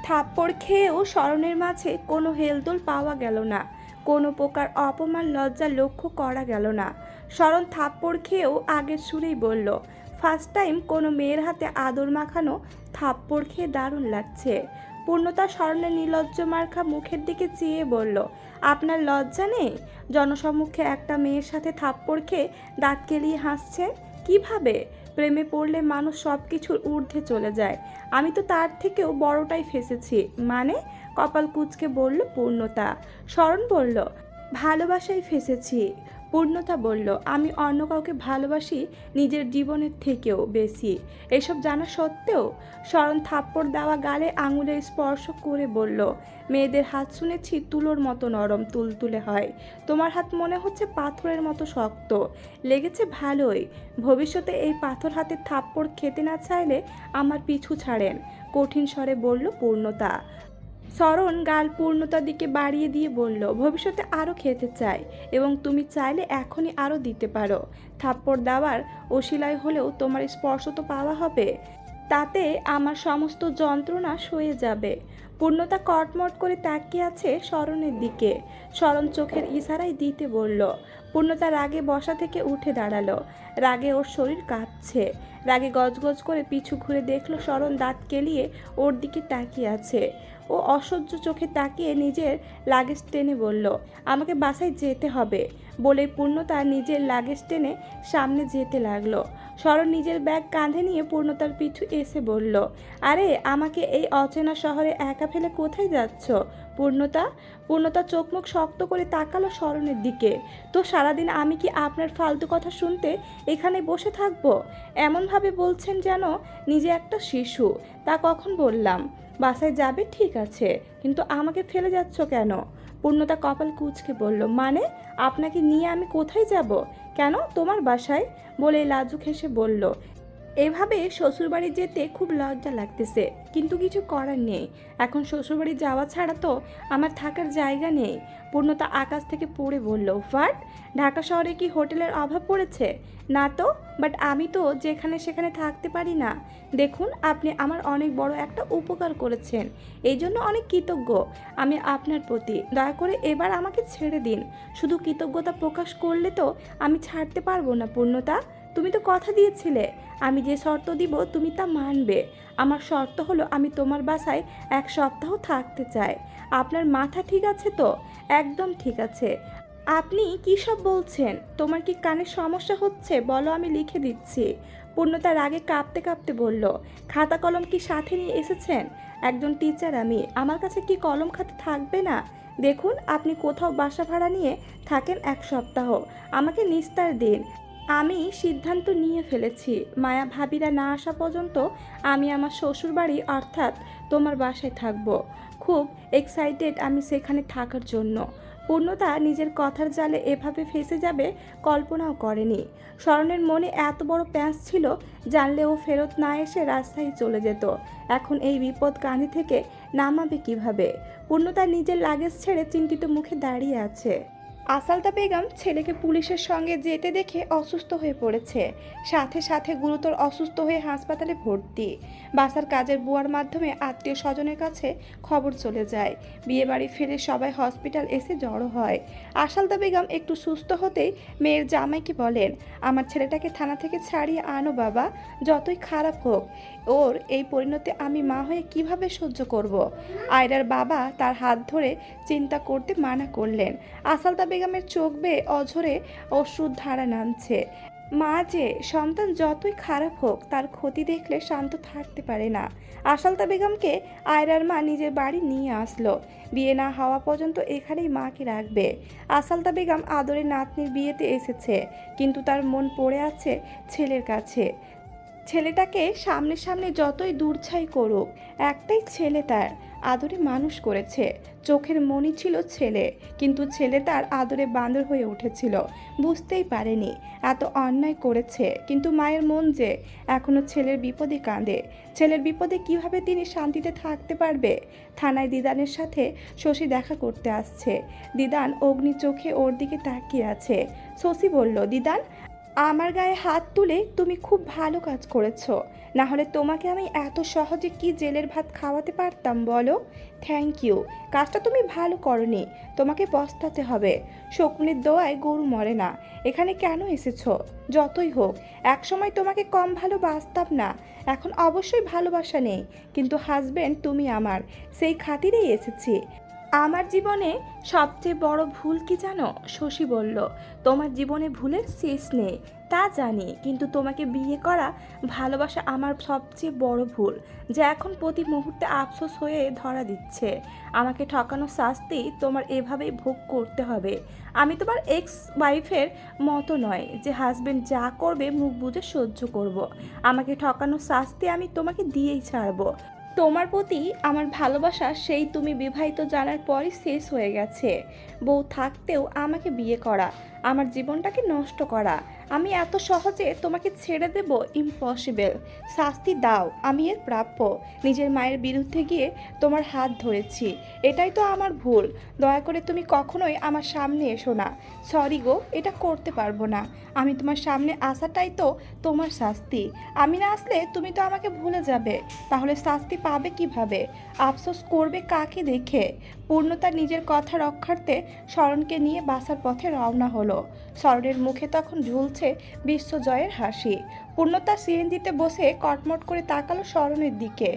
থাপ্পড় খেয়েও স্মরণের মাঝে কোনো হেলদোল পাওয়া গেল না, কোনো প্রকার অপমান লজ্জা লক্ষ্য করা গেল না। স্মরণ থাপ্পড় খেয়েও আগের সুরেই বলল, ফার্স্ট টাইম কোনো মেয়ের হাতে আদর মাখানো থাপ্পড় খেয়ে দারুণ লাগছে। পূর্ণতা স্মরণের নির্লজ্জ মার্কা মুখের দিকে চেয়ে বলল, আপনার লজ্জা নেই? জনসম্মুখে একটা মেয়ের সাথে থাপ্পড় খেয়ে দাঁত কেলিয়ে হাসছেন কিভাবে? প্রেমে পড়লে মানুষ সব কিছুর ঊর্ধ্বে চলে যায়, আমি তো তার থেকেও বড়টাই ফেসেছি। মানে? কপাল কুঁচকে বলল পূর্ণতা। স্মরণ বলল, ভালোবাসায় ফেসেছি। পূর্ণতা বলল, আমি অন্য কাউকে ভালোবাসি নিজের জীবনের থেকেও বেশি। এসব জানা সত্ত্বেও স্মরণ থাপ্পড় দেওয়া গালে আঙুলের স্পর্শ করে বলল, মেয়েদের হাত শুনেছি তুলোর মতো নরম তুলতুলে হয়, তোমার হাত মনে হচ্ছে পাথরের মতো শক্ত। লেগেছে ভালোই। ভবিষ্যতে এই পাথর হাতে থাপ্পড় খেতে না চাইলে আমার পিছু ছাড়েন, কঠিন স্বরে বলল পূর্ণতা। স্মরণ গাল পূর্ণতার দিকে বাড়িয়ে দিয়ে বলল, ভবিষ্যতে আরও খেতে চাই, এবং তুমি চাইলে এখনই আরও দিতে পারো। থাপ্পড় দেওয়ার অশিলায় হলেও তোমার স্পর্শ তো পাওয়া হবে, তাতে আমার সমস্ত যন্ত্রণা সয়ে যাবে। পূর্ণতা কটমট করে তাকিয়ে আছে স্মরণের দিকে। স্মরণ চোখের ইশারায় দিতে বলল। পূর্ণতা রাগে বসা থেকে উঠে দাঁড়ালো। রাগে ওর শরীর কাঁপছে। রাগে গজগজ করে পিছু ঘুরে দেখলো স্মরণ দাঁত কেলিয়ে ওর দিকে তাকিয়ে আছে। ও অসহ্য চোখে তাকিয়ে নিজের লাগেজ টেনে বলল, আমাকে বাসায় যেতে হবে। বলে পূর্ণতা নিজের লাগেজ টেনে সামনে যেতে লাগলো। স্মরণ নিজের ব্যাগ কাঁধে নিয়ে পূর্ণতার পিছু এসে বলল, আরে আমাকে এই অচেনা শহরে একা ফেলে কোথায় যাচ্ছ পূর্ণতা? পূর্ণতা চোখ মুখ শক্ত করে তাকালো স্মরণের দিকে। তো সারাদিন আমি কি আপনার ফালতু কথা শুনতে এখানে বসে থাকবো? এমনভাবে বলছেন যেন নিজে একটা শিশু। তা কখন বললাম? বাসায় যাবে ঠিক আছে, কিন্তু আমাকে ফেলে যাচ্ছ কেন? পূর্ণতা কপাল কুঁচকে বলল, মানে আপনাকে নিয়ে আমি কোথায় যাব? কেন, তোমার বাসায়? বলে লাজুক হেসে বলল, এভাবে শ্বশুরবাড়ি যেতে খুব লজ্জা লাগতেছে, কিন্তু কিছু করার নেই। এখন শ্বশুরবাড়ি যাওয়া ছাড়া তো আমার থাকার জায়গা নেই। পূর্ণতা আকাশ থেকে পড়ে বলল, হোয়াট? ঢাকা শহরে কি হোটেলের অভাব পড়েছে? না তো, বাট আমি তো যেখানে সেখানে থাকতে পারি না। দেখুন, আপনি আমার অনেক বড় একটা উপকার করেছেন, এই জন্য অনেক কৃতজ্ঞ আমি আপনার প্রতি। দয়া করে এবার আমাকে ছেড়ে দিন। শুধু কৃতজ্ঞতা প্রকাশ করলে তো আমি ছাড়তে পারবো না পূর্ণতা। তুমি তো কথা দিয়েছিলে আমি যে শর্ত দিব তুমি তা মানবে। আমার শর্ত হলো আমি তোমার বাসায় 1 সপ্তাহ থাকতে চাই। আপনার মাথা ঠিক আছে তো? একদম ঠিক আছে। আপনি কী সব বলছেন? তোমার কি কানে সমস্যা হচ্ছে? বলো, আমি লিখে দিচ্ছি। পূর্ণতা রাগে কাঁপতে কাঁপতে বলল, খাতা কলম কি সাথে নিয়ে এসেছেন? একজন টিচার আমি, আমার কাছে কি কলম খাতা থাকবে না? দেখুন, আপনি কোথাও বাসা ভাড়া নিয়ে থাকেন 1 সপ্তাহ, আমাকে নিস্তার দিন। আমি সিদ্ধান্ত নিয়ে ফেলেছি, মায়া ভাবিরা না আসা পর্যন্ত আমি আমার শ্বশুরবাড়ি অর্থাৎ তোমার বাসায় থাকব। খুব এক্সাইটেড আমি সেখানে থাকার জন্য। পূর্ণতা নিজের কথার জালে এভাবে ফেঁসে যাবে কল্পনাও করেনি। স্মরণের মনে এত বড় প্যাঁচ ছিল, জানলে ও ফেরত না এসে রাস্তায় চলে যেত। এখন এই বিপদ কাঁধে থেকে নামাবে কিভাবে? পূর্ণতা নিজের লাগেজ ছেড়ে চিন্তিত মুখে দাঁড়িয়ে আছে। আসালতা বেগম ছেলেকে পুলিশের সঙ্গে যেতে দেখে অসুস্থ হয়ে পড়েছে, সাথে সাথে গুরুতর অসুস্থ হয়ে হাসপাতালে ভর্তি। বাসার কাজের বুয়ার মাধ্যমে আত্মীয় স্বজনের কাছে খবর চলে যায়। বিয়েবাড়ি ফিরে সবাই হসপিটাল এসে জড়ো হয়। আসালতা বেগম একটু সুস্থ হতেই মেয়ের জামাইকে বলেন, আমার ছেলেটাকে থানা থেকে ছাড়িয়ে আনো বাবা, যতই খারাপ হোক। ওর এই পরিণতি আমি মা হয়ে কিভাবে সহ্য করব? আয়রার বাবা তার হাত ধরে চিন্তা করতে মানা করলেন। আসালতা বেগমের চোখ বেয়ে অঝরে অশ্রুর ধারা নামছে। মা যে সন্তান যতই খারাপ হোক তার ক্ষতি দেখলে শান্ত থাকতে পারে না। আসালতা বেগমকে আয়রার মা নিজের বাড়ি নিয়ে আসলো। বিয়ে না হওয়া পর্যন্ত এখানেই মাকে রাখবে। আসালতা বেগম আদরে নাতনির বিয়েতে এসেছে, কিন্তু তার মন পড়ে আছে ছেলের কাছে। ছেলেটাকে সামনে সামনে যতই দূরছাই করুক, একটাই ছেলে তার, আদরে মানুষ করেছে। চোখের মনি ছিল ছেলে, কিন্তু ছেলে তার আদরে বাঁদর হয়ে উঠেছিল। বুঝতেই পারেনি এত অন্যায় করেছে, কিন্তু মায়ের মন যে এখনো ছেলের বিপদে কাঁদে। ছেলের বিপদে কিভাবে তিনি শান্তিতে থাকতে পারবে? থানায় দিদানের সাথে শশী দেখা করতে আসছে। দিদান অগ্নি চোখে ওর দিকে তাকিয়ে আছে। শশী বলল, দিদান আমার গায়ে হাত তুলে তুমি খুব ভালো কাজ করেছো। না হলে তোমাকে আমি এত সহজে কি জেলের ভাত খাওয়াতে পারতাম বলো? Thank you. কাজটা তুমি ভালো করনি, তোমাকে পস্তাতে হবে। শকুনের দোয়ায় গরু মরে না। এখানে কেন এসেছো? যতই হোক, একসময় তোমাকে কম ভালোবাসতাম না, এখন অবশ্যই ভালোবাসা নেই, কিন্তু হাজবেন্ড তুমি আমার, সেই খাতিরেই এসেছি। আমার জীবনে সবচেয়ে বড় ভুল কি জানো? শশী বলল। তোমার জীবনে ভুলের শেষ নেই তা জানি, কিন্তু তোমাকে বিয়ে করা, ভালোবাসা আমার সবচেয়ে বড় ভুল, যা এখন প্রতি মুহূর্তে আফসোস হয়ে ধরা দিচ্ছে। আমাকে ঠকানোর শাস্তি তোমার এভাবেই ভোগ করতে হবে। আমি তোমার এক্স ওয়াইফের মতো নয় যে হাজবেন্ড যা করবে মুখ বুজে সহ্য করব। আমাকে ঠকানোর শাস্তি আমি তোমাকে দিয়েই ছাড়বো। তোমার প্রতি আমার ভালোবাসা সেই তুমি বিবাহিত জানার পরই শেষ হয়ে গেছে। বউ থাকতেও আমাকে বিয়ে করা, আমার জীবনটাকে নষ্ট করা। আমি এত সহজে তোমাকে ছেড়ে দেব? ইম্পসিবল। শাস্তি দাও, আমি এর প্রাপ্য। নিজের মায়ের বিরুদ্ধে গিয়ে তোমার হাত ধরেছি, এটাই তো আমার ভুল। দয়া করে তুমি কখনোই আমার সামনে এসো না। সরি গো, এটা করতে পারবো না। আমি তোমার সামনে আসাটাই তো তোমার শাস্তি। আমি না আসলে তুমি তো আমাকে ভুলে যাবে, তাহলে শাস্তি পাবে কিভাবে? আফসোস করবে কাকে দেখে? পূর্ণতা নিজের কথা রক্ষার্থে শরণকে নিয়ে বাসার পথে রওনা হলো। শরণের মুখে তখন ঝুলছে বিশ্বজয়ের হাসি। পূর্ণতা সিএনজিতে বসে কটমট করে তাকালো শরণের দিকে।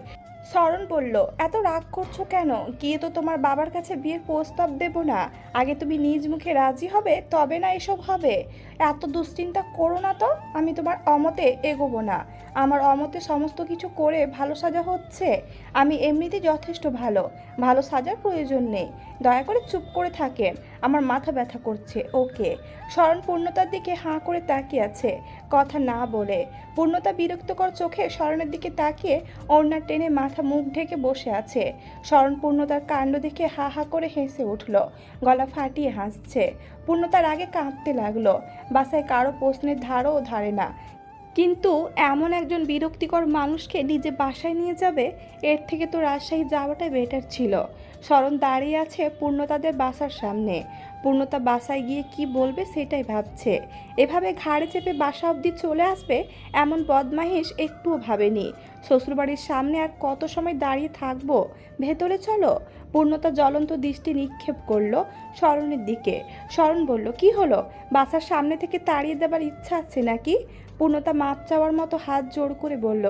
শরণ বলল, এত রাগ করছো কেন? গিয়ে তো তোমার বাবার কাছে বিয়ের প্রস্তাব দেব না। আগে তুমি নিজ মুখে রাজি হবে, তবে না এসব হবে। এত দুশ্চিন্তা করো না তো। আমি তোমার অমতে এগোবো না। আমার অমতে সমস্ত কিছু করে ভালো সাজা হচ্ছে। আমি এমনিতে যথেষ্ট ভালো, ভালো সাজার প্রয়োজন নেই। দয়া করে চুপ করে থাকেন, আমার মাথা ব্যথা করছে। ওকে। শরণ পূর্ণতার দিকে হাঁ করে তাকিয়ে আছে, কথা না বলে। পূর্ণতা বিরক্তকর চোখে শরণের দিকে তাকিয়ে ওড়না টেনে মাথা মুখ ঢেকে বসে আছে। শরণ পূর্ণতার কাণ্ড দেখে হা হা করে হেসে উঠল, গলা ফাটিয়ে হাসছে। পূর্ণতার আগে কাঁপতে লাগলো। বাসায় কারো প্রশ্নের ধারও ধারে না, কিন্তু এমন একজন বিরক্তিকর মানুষকে নিজে বাসায় নিয়ে যাবে, এর থেকে তো রাজশাহী যাওয়াটাই বেটার ছিল। শরণ দাঁড়িয়ে আছে পূর্ণতাদের বাসার সামনে। পূর্ণতা বাসায় গিয়ে কি বলবে সেটাই ভাবছে। এভাবে ঘাড়ে চেপে বাসা অবধি চলে আসবে এমন বদমাইশ একটুও ভাবেনি। শ্বশুরবাড়ির সামনে আর কত সময় দাঁড়িয়ে থাকবো? ভেতরে চলো। পূর্ণতা জ্বলন্ত দৃষ্টি নিক্ষেপ করলো শরণের দিকে। শরণ বলল, কি হলো? বাসার সামনে থেকে তাড়িয়ে দেবার ইচ্ছা আছে নাকি? পূর্ণতা মাপ চাওয়ার মতো হাত জোড় করে বলল,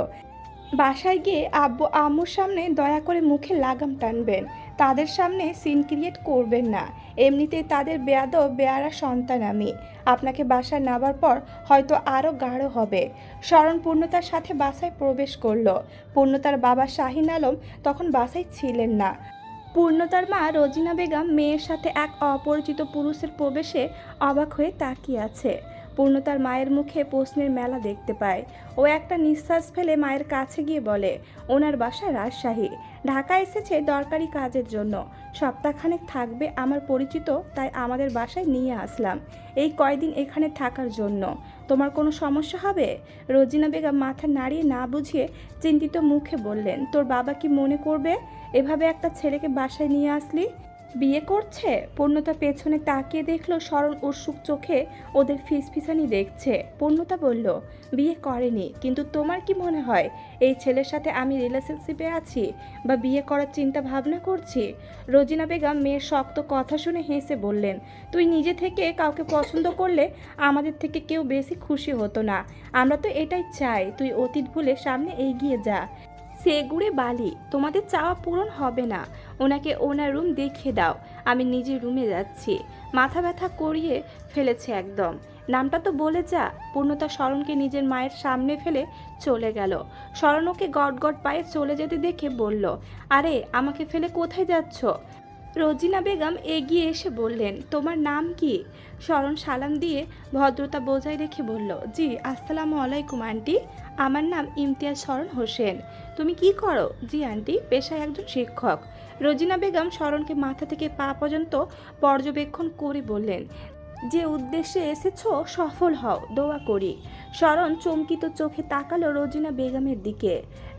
বাসায় গিয়ে আব্বু আম্মুর সামনে দয়া করে মুখে লাগাম টানবেন, তাদের সামনে সিন ক্রিয়েট করবেন না। এমনিতেই তাদের বেয়াদব বেয়ারা সন্তান আমি। আপনাকে বাসায় নামার পর হয়তো আরও গাঢ় হবে। শরণ পূর্ণতার সাথে বাসায় প্রবেশ করলো। পূর্ণতার বাবা শাহিন আলম তখন বাসায় ছিলেন না। পূর্ণতার মা রোজিনা বেগম মেয়ের সাথে এক অপরিচিত পুরুষের প্রবেশে অবাক হয়ে তাকিয়ে আছে। পূর্ণতার মায়ের মুখে প্রশ্নের মেলা দেখতে পায়। ও একটা নিঃশ্বাস ফেলে মায়ের কাছে গিয়ে বলে, ওনার বাসা রাজশাহী, ঢাকা এসেছে দরকারি কাজের জন্য, সপ্তাহখানেক থাকবে আমার পরিচিত, তাই আমাদের বাসায় নিয়ে আসলাম এই কয়দিন এখানে থাকার জন্য। তোমার কোনো সমস্যা হবে? রোজিনা বেগম মাথা নাড়িয়ে না বুঝিয়ে চিন্তিত মুখে বললেন, তোর বাবা কি মনে করবে এভাবে একটা ছেলেকে বাসায় নিয়ে আসলি? বিয়ে করছে? পূর্ণতা পেছনে তাকিয়ে দেখলো শরণ উৎসুক চোখে ওদের ফিসফিসানি দেখছে। পূর্ণতা বলল, বিয়ে করেনি, কিন্তু তোমার কি মনে হয় এই ছেলের সাথে আমি রিলেশনশিপে আছি বা বিয়ে করার চিন্তা ভাবনা করছি? রোজিনা বেগম মেয়ের শক্ত কথা শুনে হেসে বললেন, তুই নিজে থেকে কাউকে পছন্দ করলে আমাদের থেকে কেউ বেশি খুশি হতো না। আমরা তো এটাই চাই তুই অতীত ভুলে সামনে এগিয়ে যা। সে গুড়ে বালি, তোমাদের চাওয়া পূরণ হবে না। ওনাকে ওনার রুম দেখিয়ে দাও, আমি নিজের রুমে যাচ্ছি। মাথা ব্যথা করিয়ে ফেলেছে একদম। নামটা তো বলে যা। পূর্ণতা শরণকে নিজের মায়ের সামনে ফেলে চলে গেল। শরণ ওকে গট গট পায়ে চলে যেতে দেখে বলল, আরে আমাকে ফেলে কোথায় যাচ্ছ? রোজিনা বেগম এগিয়ে এসে বললেন, তোমার নাম কি? শরণ সালাম দিয়ে ভদ্রতা বজায় রেখে বলল, জি আসসালামু আলাইকুম আন্টি, আমার নাম ইমতিয়াজ শরণ হোসেন। তুমি কি করো? জি আন্টি, পেশায় একজন শিক্ষক। রোজিনা বেগম শরণকে মাথা থেকে পা পর্যন্ত পর্যবেক্ষণ করে বললেন, যে উদ্দেশ্যে এসেছো সফল হও, দোয়া করি। শরণ চমকিত চোখে তাকালো রোজিনা বেগমের দিকে।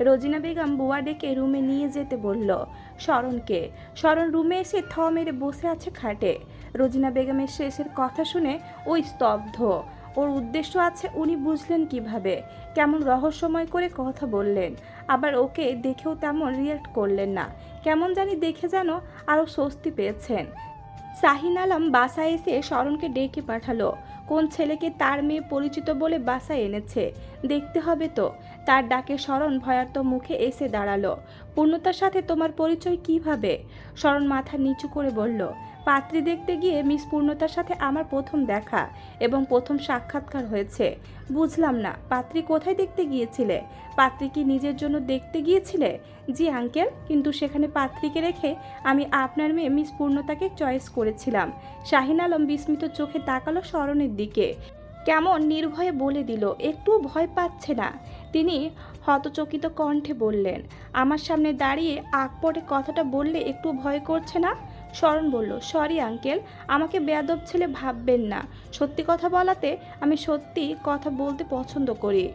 রোজিনা বেগম বুয়া ডেকে রুমে নিয়ে যেতে বলল শরণকে। শরণ রুমে এসে থ মেরে বসে আছে খাটে। রোজিনা বেগমের শেষের কথা শুনে ওই স্তব্ধ। ওর উদ্দেশ্য আছে উনি বুঝলেন কিভাবে? কেমন রহস্যময় করে কথা বললেন, আবার ওকে দেখেও তেমন রিয়াক্ট করলেন না। কেমন জানি দেখে যেন আরও স্বস্তি পেয়েছেন। শাহিন আলম বাসায় এসে শরণকে ডেকে পাঠালো। কোন ছেলেকে তার মেয়ে পরিচিত বলে বাসায় এনেছে দেখতে হবে তো। তার ডাকে শরণ ভয়ার্ত মুখে এসে দাঁড়ালো। পূর্ণতার সাথে তোমার পরিচয় কিভাবে? শরণ মাথা নিচু করে বলল, পাত্রী দেখতে গিয়ে মিস পূর্ণতার সাথে আমার প্রথম দেখা এবং প্রথম সাক্ষাৎকার হয়েছে। বুঝলাম না, পাত্রী কোথায় দেখতে গিয়েছিলে? পাত্রী কি নিজের জন্য দেখতে গিয়েছিলে? জি আঙ্কেল, কিন্তু সেখানে পাত্রীকে রেখে আমি আপনার মেয়ে মিস পূর্ণতাকে চয়েস করেছিলাম। শাহিন আলম বিস্মিত চোখে তাকালো শরণের দিকে। কেমন নির্ভয়ে বলে দিল, একটুও ভয় পাচ্ছে না। তিনি হতচকিত কণ্ঠে বললেন, আমার সামনে দাঁড়িয়ে আকপটে কথাটা বললে একটু ভয় করছে না? শরণ বলল, সরি আঙ্কেল, আমাকে বেয়াদব ছেলে ভাববেন না। সত্যি কথা বলাতে আমি সত্যি কথা বলতে পছন্দ করি।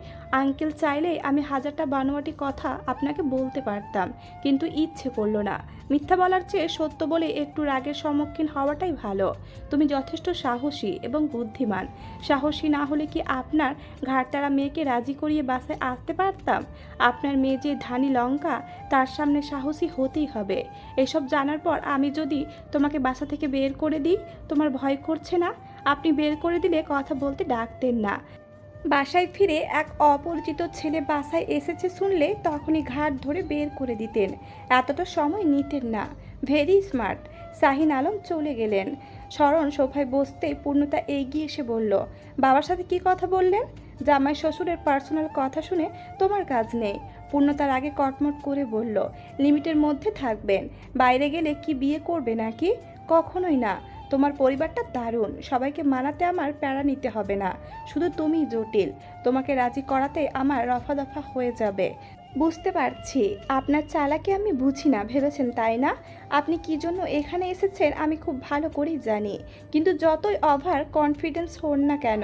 আঙ্কেল চাইলেই আমি হাজারটা বানোয়াটি কথা আপনাকে বলতে পারতাম, কিন্তু ইচ্ছে করলো না। মিথ্যা বলার চেয়ে সত্য বলে একটু রাগের সম্মুখীন হওয়াটাই ভালো। তুমি যথেষ্ট সাহসী এবং বুদ্ধিমান। সাহসী না হলে কি আপনার ঘাড়তারা মেয়েকে রাজি করিয়ে বাসায় আসতে পারতাম? আপনার মেয়ে যে ধানি লঙ্কা, তার সামনে সাহসী হতেই হবে। এসব জানার পর আমি যদি তোমাকে বাসা থেকে বের করে দিই, তোমার ভয় করছে না? আপনি বের করে দিলে কথা বলতে ডাকতেন না। বাসায় ফিরে এক অপরিচিত ছেলে বাসায় এসেছে শুনলে তখনই ঘাট ধরে বের করে দিতেন, এতটা সময় নিতেন না। Very smart. শাহিন আলম চলে গেলেন। শরণ সোফায় বসতেই পূর্ণতা এগিয়ে এসে বলল, বাবার সাথে কি কথা বললেন? জামাই শ্বশুরের পার্সোনাল কথা শুনে তোমার কাজ নেই। পূর্ণতার আগে কটমট করে বলল, লিমিটের মধ্যে থাকবেন। বাইরে গেলে কি বিয়ে করবে নাকি? কখনোই না। তোমার পরিবারটা দারুণ, সবাইকে মানাতে আমার প্যারা নিতে হবে না। শুধু তুমিই জটিল। তোমাকে রাজি করাতে আমার রফা দফা হয়ে যাবে। বুঝতে পারছি আপনার চালাকি আমি বুঝি না ভেবেছেন, তাই না? আপনি কি জন্য এখানে এসেছেন আমি খুব ভালো করেই জানি, কিন্তু যতই ওভার কনফিডেন্স হন না কেন,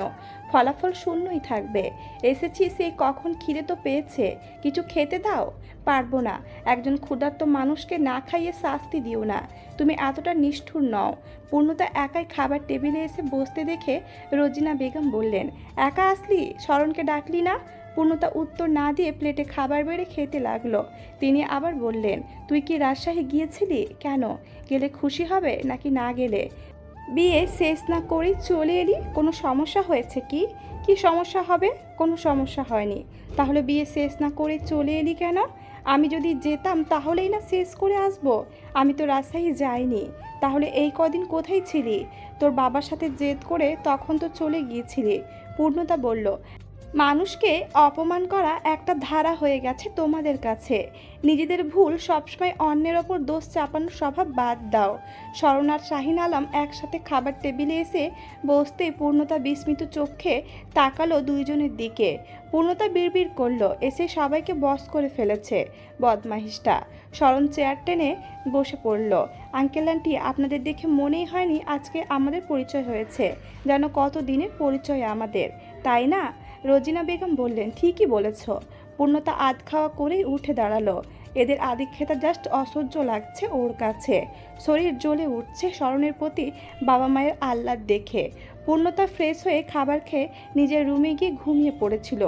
ফলাফল শূন্যই থাকবে। এসেছি সেই কখন, খিদে তো পেয়েছে, কিছু খেতে দাও। পারবো না। একজন ক্ষুধার্ত মানুষকে না খাইয়ে শাস্তি দিও না। তুমি এতটা নিষ্ঠুর নও। পূর্ণতা একাই খাবার টেবিলে এসে বসতে দেখে রোজিনা বেগম বললেন, একা আসলি, শরণকে ডাকলি না? পূর্ণতা উত্তর না দিয়ে প্লেটে খাবার বেড়ে খেতে লাগলো। তিনি আবার বললেন, তুই কি রাজশাহী গিয়েছিলি? কেন? গেলে খুশি হবে নাকি না গেলে? বিয়ে শেষ না করেই চলে এলি, কোনো সমস্যা হয়েছে কি? কি সমস্যা হবে? কোনো সমস্যা হয়নি। তাহলে বিয়ে শেষ না করে চলে এলি কেন? আমি যদি যেতাম তাহলেই না শেষ করে আসবো। আমি তো রাজশাহী যাইনি। তাহলে এই কদিন কোথায় ছিলি? তোর বাবার সাথে জেদ করে তখন তো চলে গিয়েছিলি। পূর্ণতা বলল, মানুষকে অপমান করা একটা ধারা হয়ে গেছে তোমাদের কাছে। নিজেদের ভুল সবসময় অন্যের ওপর দোষ চাপানোর স্বভাব বাদ দাও। শরণ আর শাহিন আলম একসাথে খাবার টেবিলে এসে বসতে পূর্ণতা বিস্মিত চোখে তাকালো দুইজনের দিকে। পূর্ণতা বিড়বিড় করলো, এসে সবাইকে বশ করে ফেলেছে বদমাহিসটা। শরণ চেয়ার টেনে বসে পড়ল। আঙ্কেল আন্টি, আপনাদের দেখে মনেই হয়নি আজকে আমাদের পরিচয় হয়েছে, যেন কত দিনের পরিচয় আমাদের, তাই না? রোজিনা বেগম বললেন, ঠিকই বলেছ। পূর্ণতা আধ খাওয়া করেই উঠে দাঁড়ালো। এদের আদিক্ষেতা জাস্ট অসহ্য লাগছে ওর কাছে। শরীর জ্বলে উঠছে শরণের প্রতি বাবা মায়ের আহ্লাদ দেখে। পূর্ণতা ফ্রেশ হয়ে খাবার খেয়ে নিজের রুমে গিয়ে ঘুমিয়ে পড়েছিল।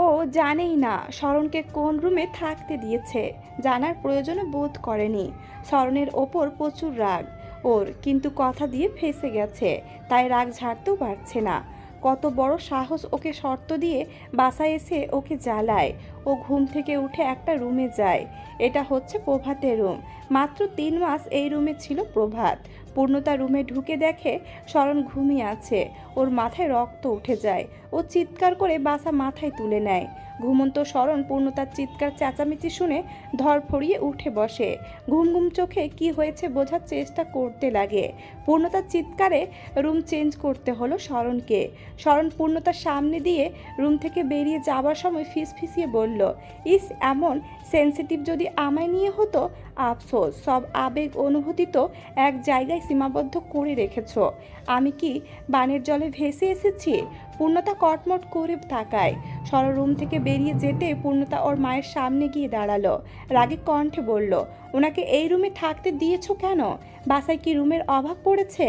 ও জানেই না শরণকে কোন রুমে থাকতে দিয়েছে, জানার প্রয়োজনে বোধ করেনি। শরণের ওপর প্রচুর রাগ ওর, কিন্তু কথা দিয়ে ফেঁসে গেছে, তাই রাগ ঝাড়তেও পারছে না। কত বড় সাহস ওকে শর্ত দিয়ে বাসায় এসে ওকে জ্বালায়। ও ঘুম থেকে উঠে একটা রুমে যায়, এটা হচ্ছে প্রভাতের রুম। মাত্র 3 মাস এই রুমে ছিল প্রভাত। পূর্ণতা রুমে ঢুকে দেখে শরণ ঘুমিয়ে আছে। ওর মাথায় রক্ত উঠে যায়। ও চিৎকার করে বাসা মাথায় তুলে নেয়। ঘুমন্ত শরণ পূর্ণতার চিৎকার চেঁচামেচি শুনে ধরফড়িয়ে উঠে বসে। ঘুম ঘুম চোখে কি হয়েছে বোঝার চেষ্টা করতে লাগে। পূর্ণতার চিৎকারে রুম চেঞ্জ করতে হলো শরণকে। শরণ পূর্ণতার সামনে দিয়ে রুম থেকে বেরিয়ে যাবার সময় ফিসফিসিয়ে বলল, ইস, এমন সেন্সিটিভ যদি আমায় নিয়ে হতো। আফসোস, সব আবেগ অনুভূতি তো এক জায়গায় সীমাবদ্ধ করে রেখেছ। আমি কি বানের জলে ভেসে এসেছি? পূর্ণতা কটমট করে তাকায়। সরল রুম থেকে বেরিয়ে যেতে পূর্ণতা ওর মায়ের সামনে গিয়ে দাঁড়ালো। রাগে কণ্ঠে বলল, ওনাকে এই রুমে থাকতে দিয়েছো কেন? বাসায় কি রুমের অভাব পড়েছে?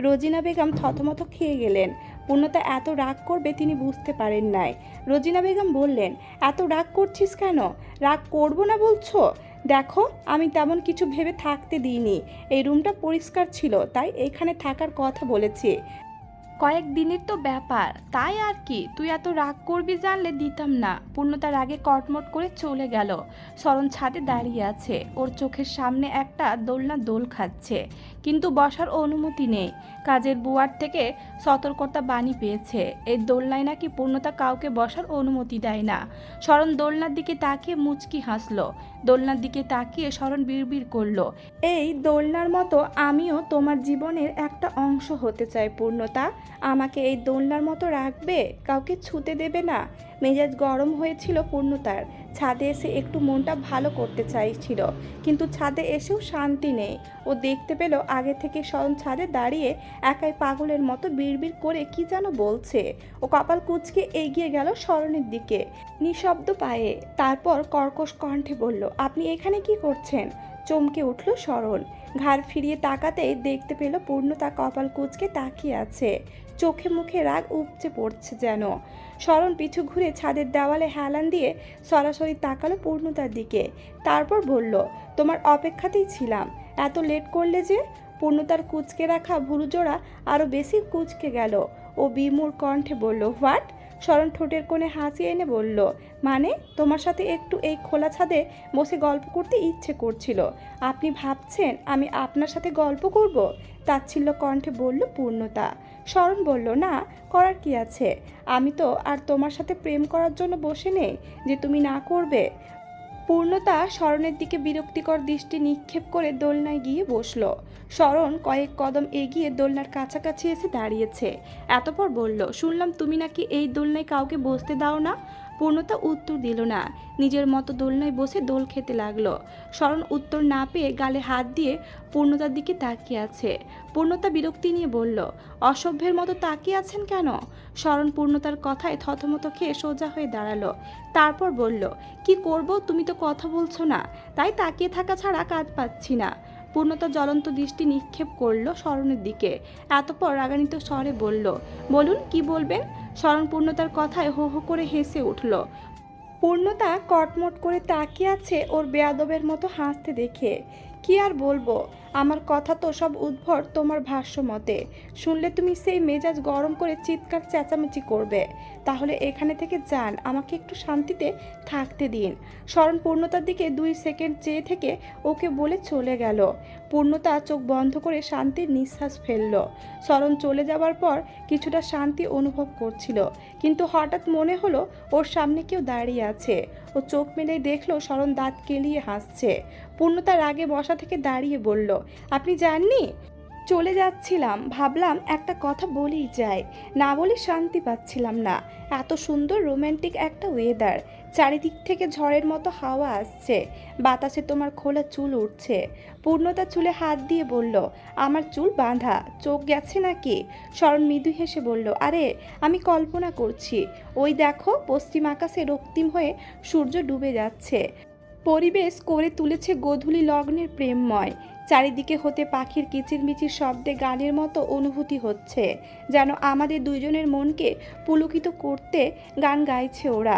রোজিনা বেগম থতমত খেয়ে গেলেন। পূর্ণতা এত রাগ করবে তিনি বুঝতে পারেন নাই। রোজিনা বেগম বললেন, এত রাগ করছিস কেন? রাগ করবো না বলছো? দেখো, আমি তেমন কিছু ভেবে থাকতে দিইনি। এই রুমটা পরিষ্কার ছিল তাই এখানে থাকার কথা বলেছি। কয়েকদিনের তো ব্যাপার, তাই আর কি। তুই এত রাগ করবি জানলে দিতাম না। পূর্ণতা রাগে কটমট করে চলে গেল। সরণ ছাদে দাঁড়িয়ে আছে। ওর চোখের সামনে একটা দোলনা দোল খাচ্ছে, কিন্তু বসার অনুমতি নেই। কাজের বুয়ার থেকে সতর্কতা বাণী পেয়েছে, এই দোলনায় নাকি পূর্ণতা কাউকে বসার অনুমতি দেয় না। সরণ দোলনার দিকে তাকিয়ে মুচকি হাসলো। দোলনার দিকে তাকিয়ে সরণ বিড়বিড় করলো, এই দোলনার মতো আমিও তোমার জীবনের একটা অংশ হতে চাই পূর্ণতা। আমাকে এই দোলনার মতো রাখবে, কাউকে ছুতে দেবে না। মেজাজ গরম হয়েছিল পূর্ণতার। ছাদে এসে একটু মনটা ভালো করতে চাইছিল, কিন্তু ছাদে এসেও শান্তি নেই। ও দেখতে পেল আগে থেকে সরণ ছাদে দাঁড়িয়ে একাই পাগলের মতো বিড়বিড় করে কি যেন বলছে। ও কপাল কুঁচকে এগিয়ে গেল সরণের দিকে নিঃশব্দ পায়ে। তারপর কর্কশ কণ্ঠে বলল, আপনি এখানে কি করছেন? চমকে উঠল সরণ। ঘাড় ফিরিয়ে তাকাতেই দেখতে পেল পূর্ণতা কপাল কুঁচকে তাকিয়ে আছে। চোখে মুখে রাগ উপচে পড়ছে যেন। সরণ পিছু ঘুরে ছাদের দেওয়ালে হেলান দিয়ে সরাসরি তাকালো পূর্ণতার দিকে। তারপর বলল, তোমার অপেক্ষাতেই ছিলাম। এত লেট করলে যে? পূর্ণতার কুঁচকে রাখা ভুরুজোড়া আরও বেশি কুঁচকে গেল। ও বিমূঢ় কণ্ঠে বলল, হোয়াট? সরণ ঠোঁটের কোণে হাসি এনে বলল, মানে তোমার সাথে একটু এই খোলা ছাদে বসে গল্প করতে ইচ্ছে করছিল। আপনি ভাবছেন আমি আপনার সাথে গল্প করব? তাচ্ছিল্য কণ্ঠে বলল পূর্ণতা। সরণ বলল, না, করার কি আছে? আমি তো আর তোমার সাথে প্রেম করার জন্য বসে নেই যে তুমি না করবে। পূর্ণতা সরণের দিকে বিরক্তিকর দৃষ্টি নিক্ষেপ করে দোলনায় গিয়ে বসল। সরণ কয়েক কদম এগিয়ে দোলনার কাছাকাছি এসে দাঁড়িয়েছে। এতপর বলল, শুনলাম তুমি নাকি এই দোলনায় কাউকে বসতে দাও না। পূর্ণতা উত্তর দিল না, নিজের মতো দোলনায় বসে দোল খেতে লাগলো। সরণ উত্তর না পেয়ে গালে হাত দিয়ে পূর্ণতার দিকে তাকিয়ে আছে। পূর্ণতা বিরক্তি নিয়ে বলল, অসভ্যের মতো তাকিয়ে আছেন কেন? সরণ পূর্ণতার কথায় থতমত খেয়ে সোজা হয়ে দাঁড়ালো। তারপর বলল, কি করব, তুমি তো কথা বলছো না, তাই তাকিয়ে থাকা ছাড়া কাজ পাচ্ছি না। পূর্ণতা জ্বলন্ত দৃষ্টি নিক্ষেপ করলো সরণের দিকে। এতপর রাগান্বিত স্বরে বলল, বলুন কি বলবেন? সরণ পূর্ণতার কথায় হো হো করে হেসে উঠল। পূর্ণতা কটমট করে তাকিয়ে আছে ওর বেয়াদবের মতো হাসতে দেখে। কি আর বলবো, আমার কথা তো সব উদ্ভট তোমার ভাষ্য মতে। শুনলে তুমি সেই মেজাজ গরম করে চিৎকার চেঁচামেচি করবে। তাহলে এখানে থেকে যান, আমাকে একটু শান্তিতে থাকতে দিন। সরণ পূর্ণতার দিকে 2 সেকেন্ড চেয়ে থেকে ওকে বলে চলে গেল। পূর্ণতা চোখ বন্ধ করে শান্তির নিঃশ্বাস ফেলল। সরণ চলে যাওয়ার পর কিছুটা শান্তি অনুভব করছিল, কিন্তু হঠাৎ মনে হলো ওর সামনে কেউ দাঁড়িয়ে আছে। ও চোখ মেলেই দেখলো সরণ দাঁত কেলিয়ে হাসছে। পূর্ণতা রাগে বসা থেকে দাঁড়িয়ে বলল, আপনি জাননি? চলে যাচ্ছিলাম, ভাবলাম একটা কথা বলেই যাই, না বলে শান্তি পাচ্ছিলাম না। এত সুন্দর রোম্যান্টিক একটা ওয়েদার, চারিদিক থেকে ঝড়ের মতো হাওয়া আসছে, বাতাসে তোমার খোলা চুল উঠছে। পূর্ণতা চুলে হাত দিয়ে বলল, আমার চুল বাঁধা, চোখ গেছে নাকি? সরণ মৃদু হেসে বলল, আরে আমি কল্পনা করছি, ওই দেখো পশ্চিম আকাশে রক্তিম হয়ে সূর্য ডুবে যাচ্ছে। পরিবেশ করে তুলেছে গোধূলি লগ্নের প্রেমময়। চারিদিকে হতে পাখির কিচিরমিচির শব্দে গানের মতো অনুভূতি হচ্ছে, যেন আমাদের দুইজনের মনকে পুলকিত করতে গান গাইছে ওরা।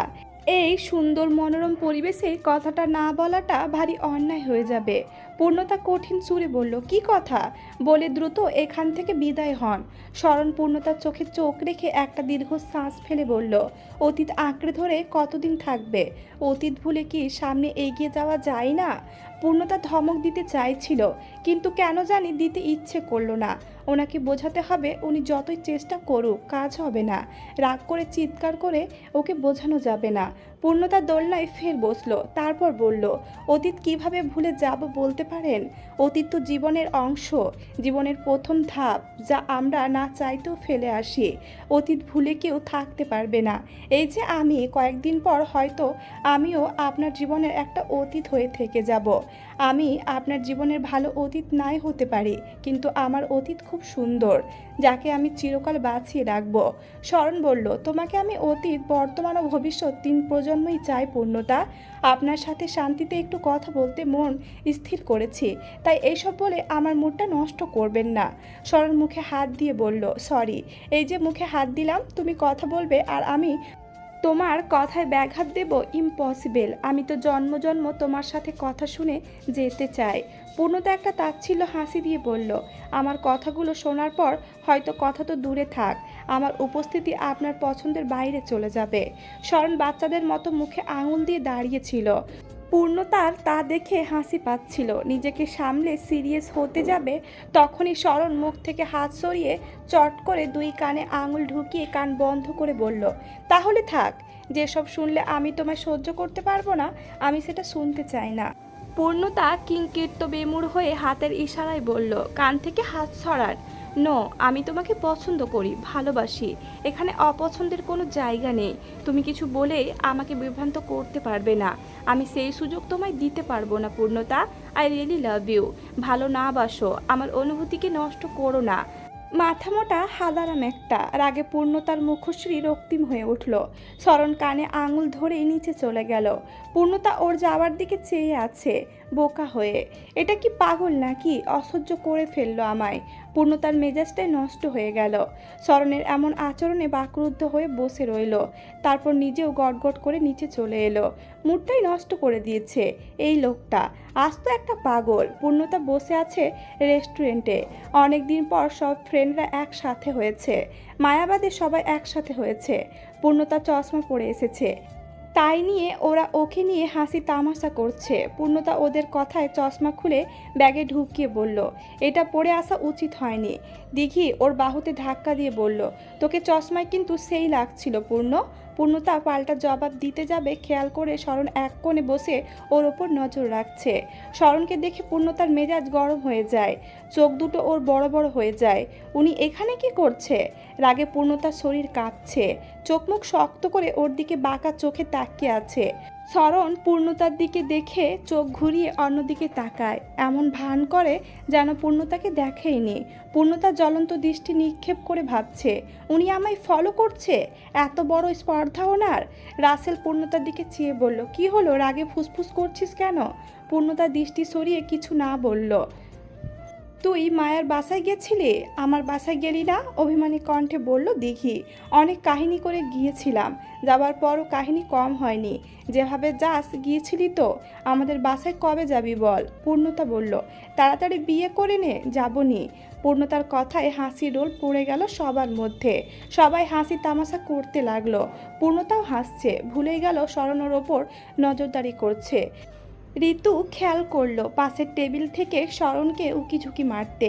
এই সুন্দর মনোরম পরিবেশে কথাটা না বলাটা ভারী অন্যায় হয়ে যাবে। পূর্ণতা কঠিন সুরে বলল, কি কথা? বলে দ্রুত এখান থেকে বিদায় হন। সরণ পূর্ণতার চোখে চোখ রেখে একটা দীর্ঘ শ্বাস ফেলে বলল, অতীত আঁকড়ে ধরে কতদিন থাকবে? অতীত ভুলে কি সামনে এগিয়ে যাওয়া যায় না? পূর্ণতা ধমক দিতে চাইছিল, কিন্তু কেন জানি দিতে ইচ্ছে করলো না। ওনাকে বোঝাতে হবে উনি যতই চেষ্টা করুক কাজ হবে না। রাগ করে চিৎকার করে ওকে বোঝানো যাবে না। পূর্ণতা দোলনায় ফের বসলো, তারপর বলল, অতীত কিভাবে ভুলে যাব বলতে পারেন? অতীত তো জীবনের অংশ, জীবনের প্রথম ধাপ, যা আমরা না চাইতেও ফেলে আসি। অতীত ভুলে কেউ থাকতে পারবে না। এই যে আমি, কয়েকদিন পর হয়তো আমিও আপনার জীবনের একটা অতীত হয়ে থেকে যাব। আমি আপনার জীবনের ভালো অতীত নাই হতে পারি, কিন্তু আমার অতীত খুব সুন্দর, যাকে আমি চিরকাল বাঁচিয়ে রাখবো। শরণ বলল, তোমাকে আমি অতীত, বর্তমান ও ভবিষ্যৎ 3 প্রজন্মই চাই পূর্ণতা। আপনার সাথে শান্তিতে একটু কথা বলতে মন স্থির করেছি, তাই এইসব বলে আমার মুডটা নষ্ট করবেন না। শরণ মুখে হাত দিয়ে বলল, সরি। এই যে মুখে হাত দিলাম, তুমি কথা বলবে আর আমি তোমার কথায় ব্যাঘাত দেব? ইম্পসিবল। আমি তো জন্ম জন্ম তোমার সাথে কথা শুনে যেতে চাই। পূর্ণতা একটা তাচ্ছিল্য হাসি দিয়ে বলল, আমার কথাগুলো শোনার পর হয়তো কথা তো দূরে থাক, আমার উপস্থিতি আপনার পছন্দের বাইরে চলে যাবে। শরণ বাচ্চাদের মতো মুখে আঙুল দিয়ে দাঁড়িয়েছিল। পূর্ণতার তা দেখে হাসি পাচ্ছিল। নিজেকে সামলে সিরিয়াস হতে যাবে, তখনই শরণ মুখ থেকে হাত সরিয়ে চট করে 2 কানে আঙুল ঢুকিয়ে কান বন্ধ করে বলল, তাহলে থাক। যেসব শুনলে আমি তোমায় সহ্য করতে পারবো না, আমি সেটা শুনতে চাই না। পূর্ণতা কিংকীর্ত বেমুর হয়ে হাতের ইশারায় বলল, কান থেকে হাত সরান। নো, আমি তোমাকে পছন্দ করি, ভালোবাসি। এখানে অপছন্দের কোনো জায়গা নেই। তুমি কিছু বলেই আমাকে বিভ্রান্ত করতে পারবে না। আমি সেই সুযোগ তোমায় দিতে পারবো না পূর্ণতা। I really love you. ভালো না বাসো, আমার অনুভূতিকে নষ্ট করো না। মাথা মোটা হাদারাম একটা। রাগে পূর্ণতার মুখশ্রী রক্তিম হয়ে উঠল। শরণ কানে আঙুল ধরেই নিচে চলে গেল। পূর্ণতা ওর যাওয়ার দিকে চেয়ে আছে বোকা হয়ে। এটা কি পাগল নাকি? অসহ্য করে ফেললো আমায়। পূর্ণতার মেজাজটাই নষ্ট হয়ে গেল। শরণের এমন আচরণে বাকরুদ্ধ হয়ে বসে রইল। তারপর নিজেও গটগট করে নিচে চলে এলো। মুডটাই নষ্ট করে দিয়েছে এই লোকটা। আজ তো একটা পাগল। পূর্ণতা বসে আছে রেস্টুরেন্টে। অনেক দিন পর সব ফ্রেন্ডরা একসাথে হয়েছে। মায়াবাদে সবাই একসাথে হয়েছে। পূর্ণতা চশমা পরে এসেছে, তাই নিয়ে ওরা ওকে নিয়ে হাসি তামাশা করছে। পূর্ণতা ওদের কথায় চশমা খুলে ব্যাগে ঢুকিয়ে বলল, এটা পরে আসা উচিত হয়নি। দিঘি ওর বাহুতে ধাক্কা দিয়ে বলল, তোকে চশমায় কিন্তু সেই লাগছিল পূর্ণ। পূর্ণতা পাল্টা জবাব দিতে যাবে, খেয়াল করে শরণ এক কোণে বসে ওর ওপর নজর রাখছে। শরণকে দেখে পূর্ণতার মেজাজ গরম হয়ে যায়, চোখ দুটো ওর বড় বড় হয়ে যায়। উনি এখানে কি করছে? রাগে পূর্ণতার শরীর কাঁপছে, চোখ মুখ শক্ত করে ওর দিকে বাঁকা চোখে তাকিয়ে আছে। শরণ পূর্ণতার দিকে দেখে চোখ ঘুরিয়ে অন্যদিকে তাকায়, এমন ভান করে যেন পূর্ণতাকে দেখেইনি। পূর্ণতা জ্বলন্ত দৃষ্টি নিক্ষেপ করে ভাবছে, উনি আমায় ফলো করছে? এত বড় স্পর্ধা ওনার! রাসেল পূর্ণতার দিকে চেয়ে বলল, কি হলো, রাগে ফুসফুস করছিস কেন? পূর্ণতা দৃষ্টি সরিয়ে কিছু না বলল। তুই মায়ের বাসায় গেছিলি, আমার বাসায় গেলি না? অভিমানী কণ্ঠে বলল দিঘি। অনেক কাহিনী করে গিয়েছিলাম, যাবার পরও কাহিনী কম হয়নি। যেভাবে যাস গিয়েছিলি তো। আমাদের বাসায় কবে যাবি বল? পূর্ণতা বলল, তাড়াতাড়ি বিয়ে করে নে, যাবনি। পূর্ণতার কথায় হাসি রোল পড়ে গেল সবার মধ্যে। সবাই হাসি তামাশা করতে লাগলো। পূর্ণতাও হাসছে, ভুলেই গেল শরণের ওপর নজরদারি করছে। ঋতু খেয়াল করলো পাশের টেবিল থেকে শরণকে উকিঝুঁকি মারতে।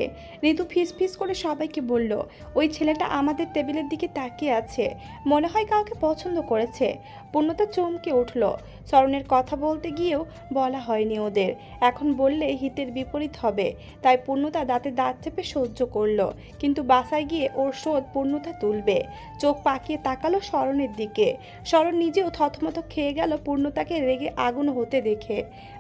ঋতু ফিস করে সবাইকে বলল, ওই ছেলেটা আমাদের টেবিলের দিকে তাকিয়ে আছে, মনে হয় কাউকে পছন্দ করেছে। পূর্ণতা চমকে উঠল। শরণের কথা বলতে গিয়েও বলা হয়নি ওদের, এখন বললে হিতের বিপরীত হবে, তাই পূর্ণতা দাঁতে দাঁত চেপে সহ্য করলো। কিন্তু বাসায় গিয়ে ওর শোধ পূর্ণতা তুলবে। চোখ পাকিয়ে তাকালো শরণের দিকে। শরণ নিজেও থতমত খেয়ে গেল পূর্ণতাকে রেগে আগুন হতে দেখে।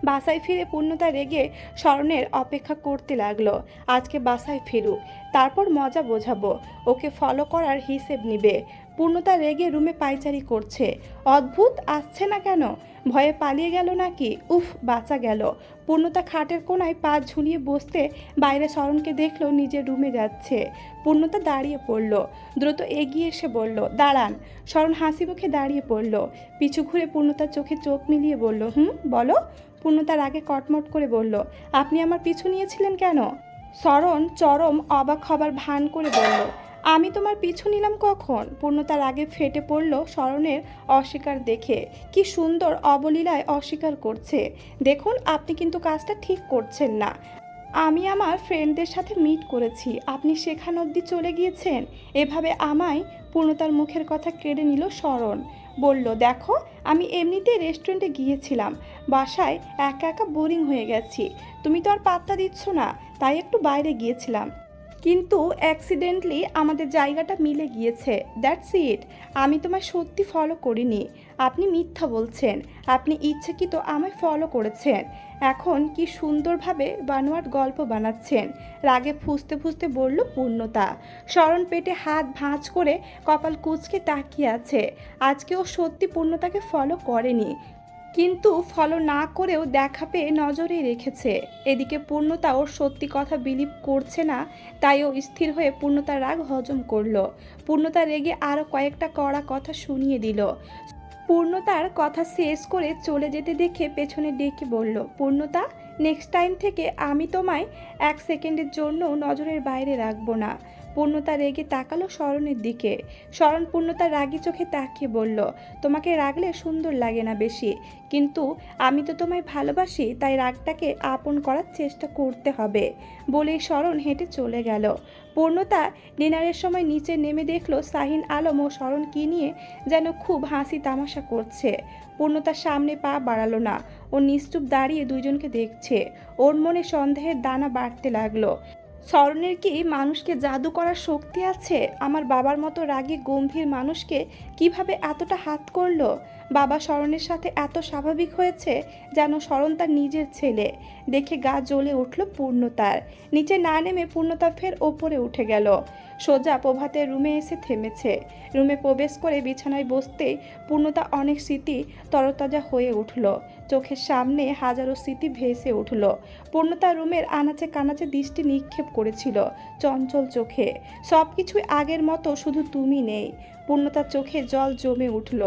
বাসায় ফিরে পূর্ণতা রেগে শরণের অপেক্ষা করতে লাগলো। আজকে বাসায় ফিরুক, তারপর মজা বোঝাবো, ওকে ফলো করার হিসেব নিবে। পূর্ণতা রেগে রুমে পায়চারি করছে। অদ্ভুত, আসছে না কেন? ভয়ে পালিয়ে গেল নাকি? উফ, বাঁচা গেল। পূর্ণতা খাটের কোনায় পা ঝুলিয়ে বসতে বাইরে শরণকে দেখলো নিজের রুমে যাচ্ছে। পূর্ণতা দাঁড়িয়ে পড়ল, দ্রুত এগিয়ে এসে বলল, দাঁড়ান। শরণ হাসি মুখে দাঁড়িয়ে পড়ল। পিছু ঘুরে পূর্ণতার চোখে চোখ মিলিয়ে বলল, বলো। পূর্ণতার আগে কটমট করে বলল, আপনি আমার পিছু নিয়েছিলেন কেন? শরণ চরম অবাক হবার ভান করে বলল, আমি তোমার পিছু নিলাম কখন? পূর্ণতার আগে ফেটে পড়ল শরণের অস্বীকার দেখে। কি সুন্দর অবলীলায় অস্বীকার করছে। দেখুন, আপনি কিন্তু কাজটা ঠিক করছেন না। আমি আমার ফ্রেন্ডদের সাথে মিট করেছি, আপনি সেখান অবধি চলে গিয়েছেন এভাবে আমায়। পূর্ণতার মুখের কথা কেড়ে নিল শরণ। বলল, দেখো আমি এমনিতেই রেস্টুরেন্টে গিয়েছিলাম, বাসায় একা একা বোরিং হয়ে গেছি, তুমি তো আর পাত্তা দিচ্ছ না, তাই একটু বাইরে গিয়েছিলাম, কিন্তু অ্যাক্সিডেন্টলি আমাদের জায়গাটা মিলে গিয়েছে, দ্যাটস ইট। আমি তোমায় সত্যি ফলো করিনি, আপনি মিথ্যা বলছেন, আপনি ইচ্ছাকৃত আমায় ফলো করেছেন। এখন কি সুন্দরভাবে বানোয়াট গল্প বানাচ্ছেন, রাগে ফুঁসতে ফুঁসতে বলল পূর্ণতা। শরণ পেটে হাত ভাঁজ করে কপাল কুঁচকে তাকিয়ে আছে। আজকে ও সত্যি পূর্ণতাকে ফলো করেনি, কিন্তু ফলো না করেও দেখা পেয়ে নজরেই রেখেছে। এদিকে পূর্ণতা ওর সত্যি কথা বিলিভ করছে না, তাই ও স্থির হয়ে পূর্ণতার রাগ হজম করলো। পূর্ণতা রেগে আরও কয়েকটা কড়া কথা শুনিয়ে দিল। পূর্ণতার কথা শেষ করে চলে যেতে দেখে পেছনে ডেকে বলল, পূর্ণতা, নেক্সট টাইম থেকে আমি তোমায় 1 সেকেন্ডের জন্য নজরের বাইরে রাখবো না। পূর্ণতা রেগে তাকালো শরণের দিকে। শরণ পূর্ণতার রাগি চোখে তাকিয়ে বলল, তোমাকে রাগলে সুন্দর লাগে না বেশি, কিন্তু আমি তো তোমায় ভালোবাসি, তাই রাগটাকে আপন করার চেষ্টা করতে হবে। বলেই শরণ হেঁটে চলে গেল। পূর্ণতা ডিনারের সময় নিচে নেমে দেখলো শাহিন আলম ও শরণ কি নিয়ে যেন খুব হাসি তামাশা করছে। পূর্ণতার সামনে পা বাড়ালো না, ও নিশ্চুপ দাঁড়িয়ে দুইজনকে দেখছে। ওর মনে সন্দেহের দানা বাড়তে লাগলো। শরণের কি মানুষকে জাদু করার শক্তি আছে? আমার বাবার মতো রাগী গম্ভীর মানুষকে কিভাবে এতটা হাত করলো? বাবা শরণের সাথে এত স্বাভাবিক হয়েছে যেন শরণ তার নিজের ছেলে। দেখে গা জ্বলে উঠল পূর্ণতার। নিচে না নেমে পূর্ণতা ফের ওপরে উঠে গেল। সোজা প্রভাতের রুমে এসে থেমেছে। রুমে প্রবেশ করে বিছানায় বসতেই পূর্ণতা অনেক স্মৃতি তরতাজা হয়ে উঠল। চোখের সামনে হাজারো স্মৃতি ভেসে উঠল। পূর্ণতা রুমের আনাচে কানাচে দৃষ্টি নিক্ষেপ করেছিল চঞ্চল চোখে। সব কিছুই আগের মতো, শুধু তুমি নেই। পূর্ণতার চোখে জল জমে উঠল।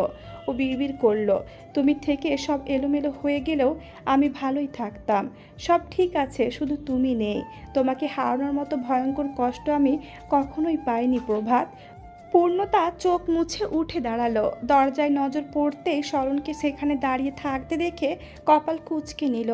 ও বিড়বিড় করল, তুমি থেকে সব এলোমেলো হয়ে গেলেও আমি ভালোই থাকতাম। সব ঠিক আছে, শুধু তুমি নেই। তোমাকে হারানোর মতো ভয়ঙ্কর কষ্ট আমি কখনোই পাইনি প্রভাত। পূর্ণতা চোখ মুছে উঠে দাঁড়ালো। দরজায় নজর পড়তেই শরণকে সেখানে দাঁড়িয়ে থাকতে দেখে কপাল কুঁচকে নিল।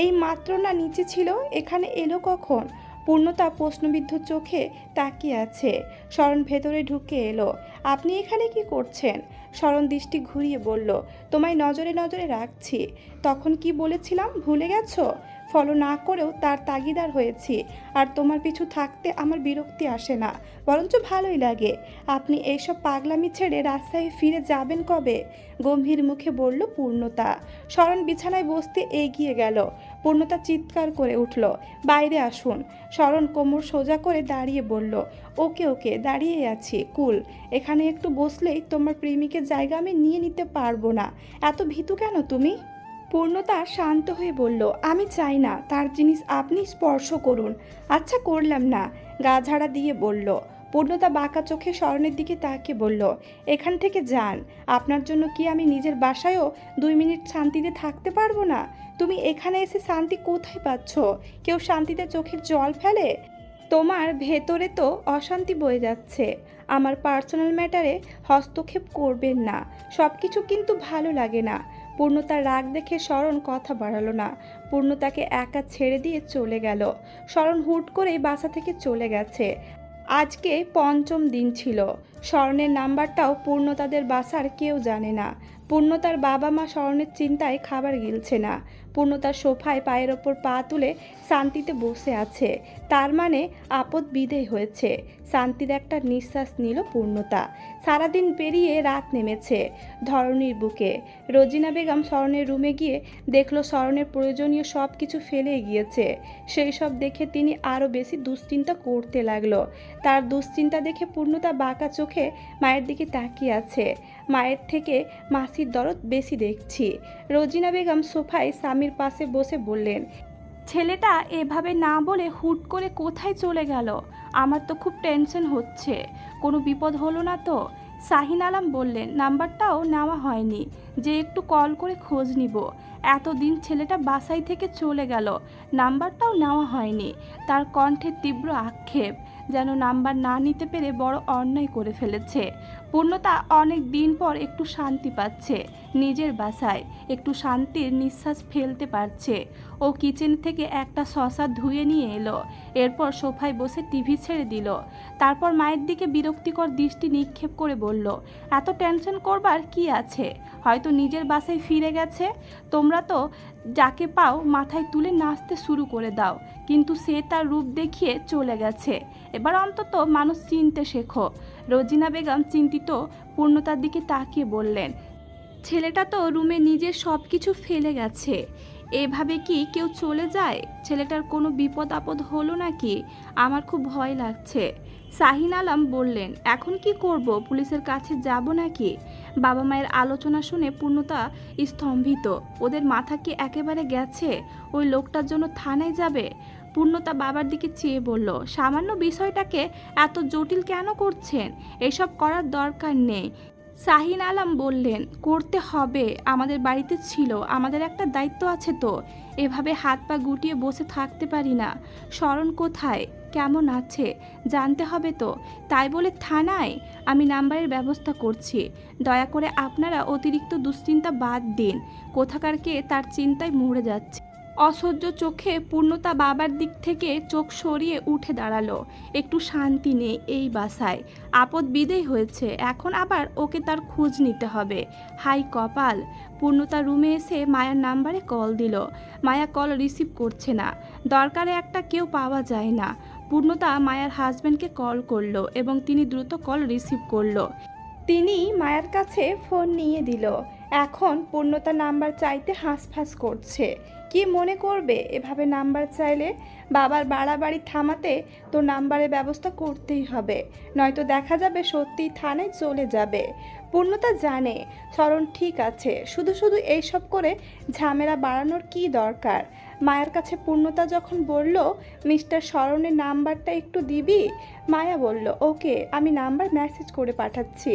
এই মাত্র না নিচে ছিল, এখানে এলো কখন? পূর্ণতা প্রশ্নবিদ্ধ চোখে তাকিয়ে আছে। শরণ ভেতরে ঢুকে এলো। আপনি এখানে কি করছেন? শরণ দৃষ্টি ঘুরিয়ে বলল, তোমায় নজরে নজরে রাখছি। তখন কি বলেছিলাম ভুলে গেছো? ফলো না করেও তার তাগিদার হয়েছি, আর তোমার পিছু থাকতে আমার বিরক্তি আসে না, বরঞ্চ ভালোই লাগে। আপনি এইসব পাগলামি ছেড়ে রাস্তায় ফিরে যাবেন কবে? গম্ভীর মুখে বলল পূর্ণতা। শরণ বিছানায় বসতে এগিয়ে গেল। পূর্ণতা চিৎকার করে উঠল, বাইরে আসুন। শরণ কোমর সোজা করে দাঁড়িয়ে বলল, ওকে ওকে, দাঁড়িয়ে আছি, কুল। এখানে একটু বসলেই তোমার প্রেমিকের জায়গা আমি নিয়ে নিতে পারবো না। এত ভীতু কেন তুমি? পূর্ণতা শান্ত হয়ে বলল, আমি চাই না তার জিনিস আপনি স্পর্শ করুন। আচ্ছা, করলাম না, গা ঝাড়া দিয়ে বলল। পূর্ণতা বাঁকা চোখে শরণের দিকে তাকিয়ে বলল, এখান থেকে যান। আপনার জন্য কি আমি নিজের বাসায়ও 2 মিনিট শান্তিতে থাকতে পারবো না? তুমি এখানে এসে শান্তি কোথায় পাচ্ছ? কেউ শান্তিতে চোখের জল ফেলে? তোমার ভেতরে তো অশান্তি বয়ে যাচ্ছে। আমার পার্সোনাল ম্যাটারে হস্তক্ষেপ করবেন না। সব কিছু কিন্তু ভালো লাগে না। পূর্ণতার রাগ দেখে শরণ কথা বাড়ালো না। পূর্ণতাকে একা ছেড়ে দিয়ে চলে গেল। শরণ হুট করেই বাসা থেকে চলে গেছে। আজকে পঞ্চম দিন ছিল। শরণের নাম্বারটাও পূর্ণতাদের বাসার কেউ জানে না। পূর্ণতার বাবা মা শরণের চিন্তায় খাবার গিলছে না। পূর্ণতার সোফায় পায়ের ওপর পা তুলে শান্তিতে বসে আছে। তার মানে আপদ বিদেয় হয়েছে। শান্তির একটা নিঃশ্বাস নিল পূর্ণতা। সারাদিন পেরিয়ে রাত নেমেছে ধরণীর বুকে। রোজিনা বেগম শরণের রুমে গিয়ে দেখলো শরণের প্রয়োজনীয় সব কিছু ফেলে গিয়েছে। সেই সব দেখে তিনি আরও বেশি দুশ্চিন্তা করতে লাগলো। তার দুশ্চিন্তা দেখে পূর্ণতা বাঁকা চোখে মায়ের দিকে তাকিয়ে আছে। মায়ের থেকে মাসির দরদ বেশি দেখছি। রোজিনা বেগম সোফায় স্বামীর পাশে বসে বললেন, ছেলেটা এভাবে না বলে হুট করে কোথায় চলে গেল? আমার তো খুব টেনশন হচ্ছে। কোনো বিপদ হলো না তো? শাহিন আলম বললেন, নাম্বারটাও নেওয়া হয়নি, যে একটু কল করে খোঁজ নিব। এতদিন ছেলেটা বাসাই থেকে চলে গেল, নাম্বারটাও নেওয়া হয়নি। তার কণ্ঠে তীব্র আক্ষেপ, যেন নাম্বার না নিতে পেরে বড় অন্যায় করে ফেলেছে। পূর্ণতা অনেক দিন পর একটু শান্তি পাচ্ছে, নিজের বাসায় একটু শান্তির নিঃশ্বাস ফেলতে পারছে। ও কিচেন থেকে একটা শসা ধুয়ে নিয়ে এলো, এরপর সোফায় বসে টিভি ছেড়ে দিল। তারপর মায়ের দিকে বিরক্তিকর দৃষ্টি নিক্ষেপ করে বলল, এত টেনশন করবার কি আছে? হয়তো নিজের বাসায় ফিরে গেছে। তোমরা তো যাকে পাও মাথায় তুলে নাচতে শুরু করে দাও, কিন্তু সে তার রূপ দেখিয়ে চলে গেছে। এবার অন্তত মানুষ চিনতে শেখো। রোজিনা বেগম চিন্তিত পূর্ণতার দিকে তাকিয়ে বললেন, ছেলেটা তো রুমে নিজের সব কিছু ফেলে গেছে, এভাবে কি কেউ চলে যায়? ছেলেটার কোনো বিপদ আপদ হলো নাকি? আমার খুব ভয় লাগছে। শাহিন আলম বললেন, এখন কি করব? পুলিশের কাছে যাব নাকি? বাবা মায়ের আলোচনা শুনে পূর্ণতা স্তম্ভিত। ওদের মাথা কি একেবারে গেছে? ওই লোকটার জন্য থানায় যাবে? পূর্ণতা বাবার দিকে চেয়ে বলল, সামান্য বিষয়টাকে এত জটিল কেন করছেন? এসব করার দরকার নেই। শাহিন আলম বললেন, করতে হবে, আমাদের বাড়িতে ছিল, আমাদের একটা দায়িত্ব আছে তো। এভাবে হাত পা গুটিয়ে বসে থাকতে পারি না। শরণ কোথায়, কেমন আছে জানতে হবে তো। তাই বলে থানায়? আমি নাম্বারের ব্যবস্থা করছি। দয়া করে আপনারা অতিরিক্ত দুশ্চিন্তা বাদ দিন। কোথাকার কে তার চিন্তায় মরে যাচ্ছে। অসহ্য চোখে পূর্ণতা বাবার দিক থেকে চোখ সরিয়ে উঠে দাঁড়ালো। একটু শান্তি নেই এই বাসায়। আপদ বিদেয় হয়েছে, এখন আবার ওকে তার খোঁজ নিতে হবে। হাই কপাল। পূর্ণতা রুমে এসে মায়ার নাম্বারে কল দিল। মায়া কল রিসিভ করছে না। দরকারে একটা কেউ পাওয়া যায় না। পূর্ণতা মায়ার হাজব্যান্ডকে কল করলো এবং তিনি দ্রুত কল রিসিভ করলো। তিনি মায়ার কাছে ফোন নিয়ে দিল। এখন পূর্ণতা নাম্বার চাইতে হাঁসফাঁস করছে। কি মনে করবে এভাবে নাম্বার চাইলে? বাবার বাড়াবাড়ি থামাতে তো নাম্বারের ব্যবস্থা করতেই হবে, নয়তো দেখা যাবে সত্যিই থানায় চলে যাবে। পূর্ণতা জানে শরণ ঠিক আছে, শুধু শুধু এইসব করে ঝামেলা বাড়ানোর কি দরকার। মায়ের কাছে পূর্ণতা যখন বলল, মিস্টার শরণের নাম্বারটা একটু দিবি? মায়া বলল, ওকে, আমি নাম্বার মেসেজ করে পাঠাচ্ছি।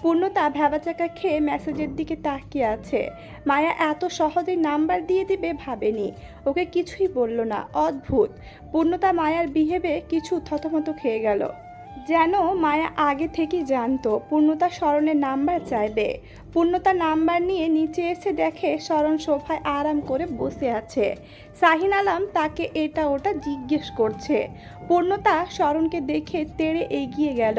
পূর্ণতা ভ্যাবাচাকা খেয়ে মেসেজের দিকে তাকিয়ে আছে। মায়া এত সহজেই নাম্বার দিয়ে দিবে ভাবেনি। ওকে কিছুই বলল না। অদ্ভুত। পূর্ণতা মায়ার বিহেভে কিছু থতমত খেয়ে গেল। যেন মায়া আগে থেকেই জানতো পূর্ণতা শরণের নাম্বার চাইবে। পূর্ণতা নাম্বার নিয়ে নিচে এসে দেখে শরণ সোফায় আরাম করে বসে আছে। শাহিন আলম তাকে এটা ওটা জিজ্ঞেস করছে। পূর্ণতা শরণকে দেখে তেড়ে এগিয়ে গেল।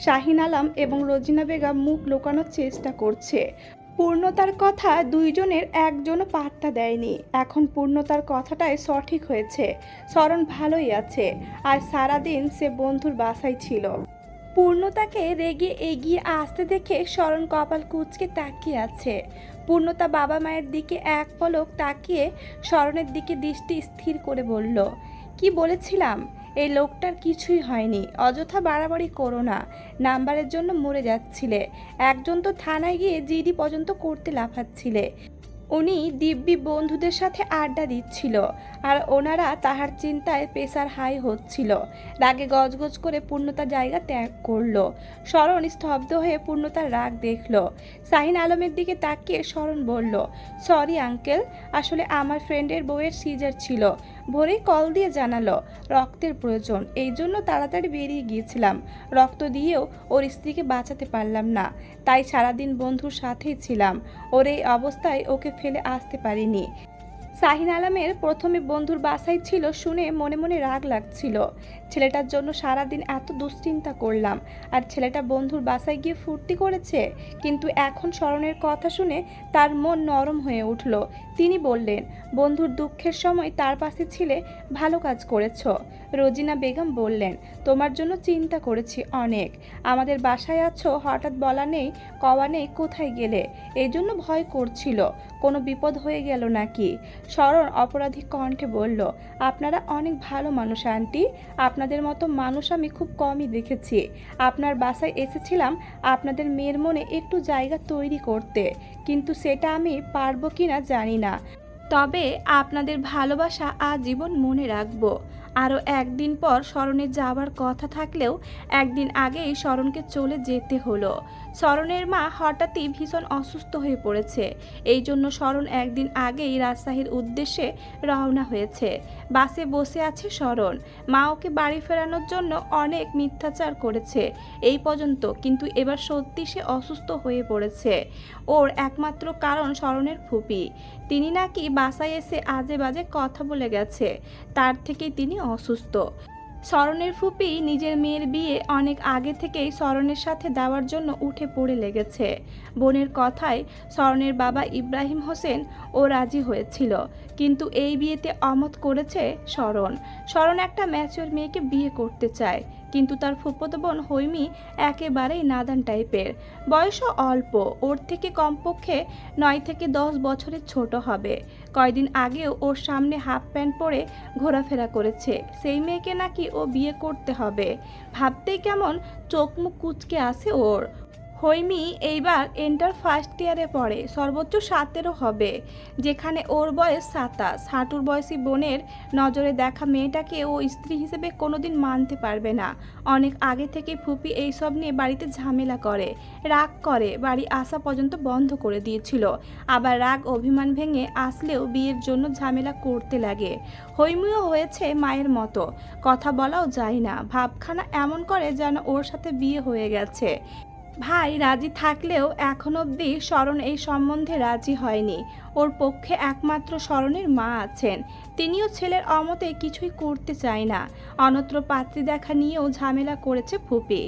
শাহিন আলম এবং রোজিনা বেগম মুখ লুকানোর চেষ্টা করছে। পূর্ণতার কথা দুইজনের একজনও পাত্তা দেয়নি। এখন পূর্ণতার কথাটাই সঠিক হয়েছে। শরণ ভালোই আছে, আর সারাদিন সে বন্ধুর বাসায় ছিল। পূর্ণতাকে রেগে এগিয়ে আসতে দেখে শরণ কপাল কুঁচকে তাকিয়ে আছে। পূর্ণতা বাবা মায়ের দিকে এক পলক তাকিয়ে শরণের দিকে দৃষ্টি স্থির করে বলল, কি বলেছিলাম? এই লোকটার কিছুই হয়নি, অযথা বাড়াবাড়ি করো না। নাম্বারের জন্য মরে যাচ্ছিলে। একজন তো থানায় গিয়ে জিডি পর্যন্ত করতে লাফাচ্ছিলে। উনি দিব্যি বন্ধুদের সাথে আড্ডা দিচ্ছিল, আর ওনারা তাহার চিন্তায় প্রেসার হাই হচ্ছিল। রাগে গজগজ করে পূর্ণতা জায়গা ত্যাগ করলো। শরণ স্তব্ধ হয়ে পূর্ণতার রাগ দেখল। শাহিন আলমের দিকে তাকিয়ে শরণ বলল, সরি আঙ্কেল, আসলে আমার ফ্রেন্ডের বউয়ের সিজার ছিল, ভোরেই কল দিয়ে জানালো রক্তের প্রয়োজন, এই জন্য তাড়াতাড়ি বেরিয়ে গিয়েছিলাম। রক্ত দিয়েও ওর স্ত্রীকে বাঁচাতে পারলাম না, তাই সারাদিন বন্ধুর সাথেই ছিলাম। ওর এই অবস্থায় ওকে ফেলে আসতে পারিনি। শাহিন আলমের প্রথমে বন্ধুর বাসায় ছিল শুনে মনে মনে রাগ লাগছিল। ছেলেটার জন্য সারাদিন এত দুশ্চিন্তা করলাম, আর ছেলেটা বন্ধুর বাসায় গিয়ে ফুর্তি করেছে। কিন্তু এখন শরণের কথা শুনে তার মন নরম হয়ে উঠল। তিনি বললেন, বন্ধুর দুঃখের সময় তার পাশে ছিলে, ভালো কাজ করেছ। রোজিনা বেগম বললেন, তোমার জন্য চিন্তা করেছি অনেক। আমাদের বাসায় আছো, হঠাৎ বলা নেই কওয়া নেই কোথায় গেলে, এই জন্য ভয় করছিল কোনো বিপদ হয়ে গেল নাকি। শরণ অপরাধী কণ্ঠে বলল, আপনারা অনেক ভালো মানুষ আন্টি, আপনাদের মতো মানুষ আমি খুব কমই দেখেছি। আপনার বাসায় এসেছিলাম আপনাদের মেয়ের মনে একটু জায়গা তৈরি করতে, কিন্তু সেটা আমি পারবো কিনা জানি না। তবে আপনাদের ভালোবাসা আজীবন মনে রাখবো। আরও একদিন পর শরণের যাওয়ার কথা থাকলেও একদিন আগেই শরণকে চলে যেতে হলো। শরণের মা হঠাৎই ভীষণ অসুস্থ হয়ে পড়েছে। এই জন্য শরণ একদিন আগেই রাজশাহীর উদ্দেশ্যে রওনা হয়েছে। বাসে বসে আছে শরণ। মা ওকে বাড়ি ফেরানোর জন্য অনেক মিথ্যাচার করেছে এই পর্যন্ত, কিন্তু এবার সত্যি সে অসুস্থ হয়ে পড়েছে। ওর একমাত্র কারণ শরণের ফুপি। তিনি নাকি বাসায় এসে আজে বাজে কথা বলে গেছে, তার থেকেই তিনি অসুস্থ। শরণের ফুপি নিজের মেয়ের বিয়ে অনেক আগে থেকেই শরণের সাথে দেওয়ার জন্য উঠে পড়ে লেগেছে। বোনের কথায় শরণের বাবা ইব্রাহিম হোসেন ও রাজি হয়েছিল, কিন্তু এই বিয়েতে অমত করেছে শরণ। শরণ একটা ম্যাচিওর মেয়েকে বিয়ে করতে চায়, কিন্তু তার ফুফাতো বোন হৈমি একেবারেই নাদান টাইপের। বয়সও অল্প, ওর থেকে কমপক্ষে 9 থেকে 10 বছরের ছোট হবে। কয়দিন আগেও ওর সামনে হাফ প্যান্ট পরে ঘোরাফেরা করেছে। সেই মেয়েকে নাকি ও বিয়ে করতে হবে। ভাবতেই কেমন চোখ মুখ কুঁচকে আসে ওর। হৈমি এইবার এন্টার ফার্স্ট ইয়ারে পড়ে, সর্বোচ্চ 17 হবে, যেখানে ওর বয়স 27। হাঁটুর বয়সী বোনের নজরে দেখা মেয়েটাকে ও স্ত্রী হিসেবে কোনোদিন মানতে পারবে না। অনেক আগে থেকে ফুপি এইসব নিয়ে বাড়িতে ঝামেলা করে, রাগ করে, বাড়ি আসা পর্যন্ত বন্ধ করে দিয়েছিল। আবার রাগ অভিমান ভেঙে আসলেও বিয়ের জন্য ঝামেলা করতে লাগে। হৈমিও হয়েছে মায়ের মতো, কথা বলাও যায় না, ভাবখানা এমন করে যেন ওর সাথে বিয়ে হয়ে গেছে। ভাই রাজি থাকলেও এখন অবধি শরণ এই সম্বন্ধে রাজি হয়নি। ওর পক্ষে একমাত্র শরণের মা আছেন, তিনিও ছেলের অমতে কিছুই করতে চায় না। অন্যত্র পাত্রী দেখা নিয়েও ঝামেলা করেছে ফুপি।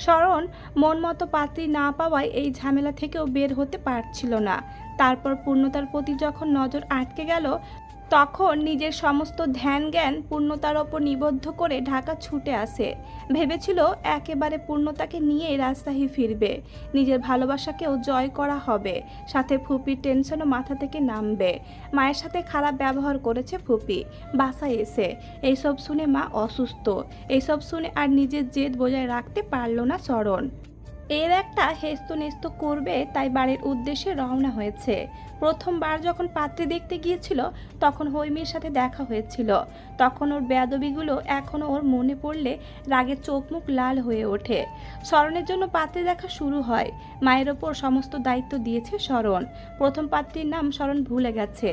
শরণ মন মতো পাত্রী না পাওয়ায় এই ঝামেলা থেকেও বের হতে পারছিল না। তারপর পূর্ণতার প্রতি যখন নজর আটকে গেল, তখন নিজের সমস্ত ধ্যান জ্ঞান পূর্ণতার ওপর নিবদ্ধ করে ঢাকা ছুটে আসে। ভেবেছিল একেবারে পূর্ণতাকে নিয়েই রাজশাহী ফিরবে, নিজের ভালোবাসাকেও জয় করা হবে, সাথে ফুপির টেনশনও মাথা থেকে নামবে। মায়ের সাথে খারাপ ব্যবহার করেছে ফুপি বাসায় এসে, এইসব শুনে মা অসুস্থ। এইসব শুনে আর নিজের জেদ বজায় রাখতে পারল না শরণ। এর একটা হেস্ত নেস্ত করবে তাই বাড়ির উদ্দেশ্যে রওনা হয়েছে। প্রথমবার যখন পাত্রী দেখতে গিয়েছিল তখন হৈমির সাথে দেখা হয়েছিল। তখন ওর বেয়াদবিগুলো এখনও ওর মনে পড়লে রাগে চোখ মুখ লাল হয়ে ওঠে। শরণের জন্য পাত্রী দেখা শুরু হয়। মায়ের ওপর সমস্ত দায়িত্ব দিয়েছে শরণ। প্রথম পাত্রীর নাম শরণ ভুলে গেছে,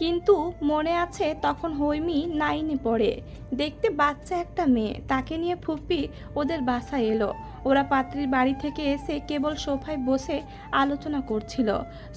কিন্তু মনে আছে তখন হৈমি 9-এ পড়ে। দেখতে বাচ্চা একটা মেয়ে, তাকে নিয়ে ফুপি ওদের বাসায় এলো। ওরা পাত্রীর বাড়ি থেকে এসে কেবল সোফায় বসে আলোচনা করছিল।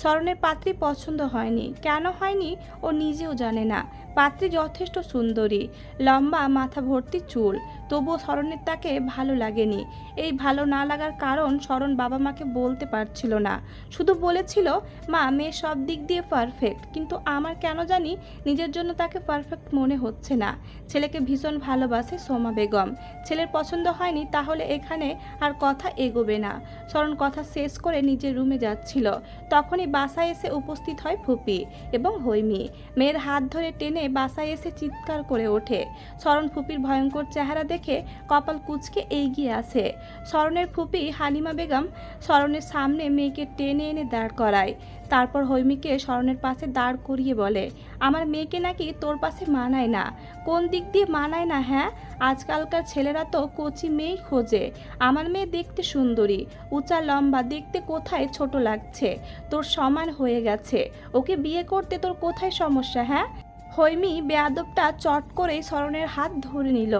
শরণের পাত্রী পছন্দ হয়নি, কেন হয়নি ও নিজেও জানে না। পাত্রী যথেষ্ট সুন্দরী, লম্বা, মাথা ভর্তি চুল, তবুও শরণের তাকে ভালো লাগেনি। এই ভালো না লাগার কারণ শরণ বাবা মাকে বলতে পারছিল না। শুধু বলেছিল, মা মেয়ে সব দিক দিয়ে পারফেক্ট, কিন্তু আমার কেন জানি নিজের জন্য তাকে পারফেক্ট মনে হচ্ছে না। ছেলেকে ভীষণ ভালোবাসে সোমা বেগম, ছেলের পছন্দ হয়নি, তাহলে এখানে আর কথা এগোবে না। শরণ কথা শেষ করে নিজের রুমে যাচ্ছিল, তখনই বাসায় এসে উপস্থিত হয় ফুপি এবং হৈমি। মেয়ের হাত ধরে টেনে বাসায় এসে চিৎকার করে ওঠে। শরণ ফুপির ভয়ঙ্কর চেহারা দেখে কপাল কুঁচকে এগিয়ে আসে। শরণের ফুপি হালিমা বেগম শরণের সামনে মেয়েকে টেনে এনে দাঁড় করায়। তারপর হৈমিকে শরণের পাশে দাঁড় করিয়ে বলে, আমার মেয়েকে নাকি তোর পাশে মানায় না। কোন দিক দিয়ে মানায় না? হ্যাঁ, আজকালকার ছেলেরা তো কচি মেয়েই খোঁজে। আমার মেয়ে দেখতে সুন্দরী, উঁচা লম্বা, দেখতে কোথায় ছোট লাগছে? তোর সমান হয়ে গেছে, ওকে বিয়ে করতে তোর কোথায় সমস্যা? হ্যাঁ? হৈমি বেয়াদবটা চট করে শরণের হাত ধরে নিল।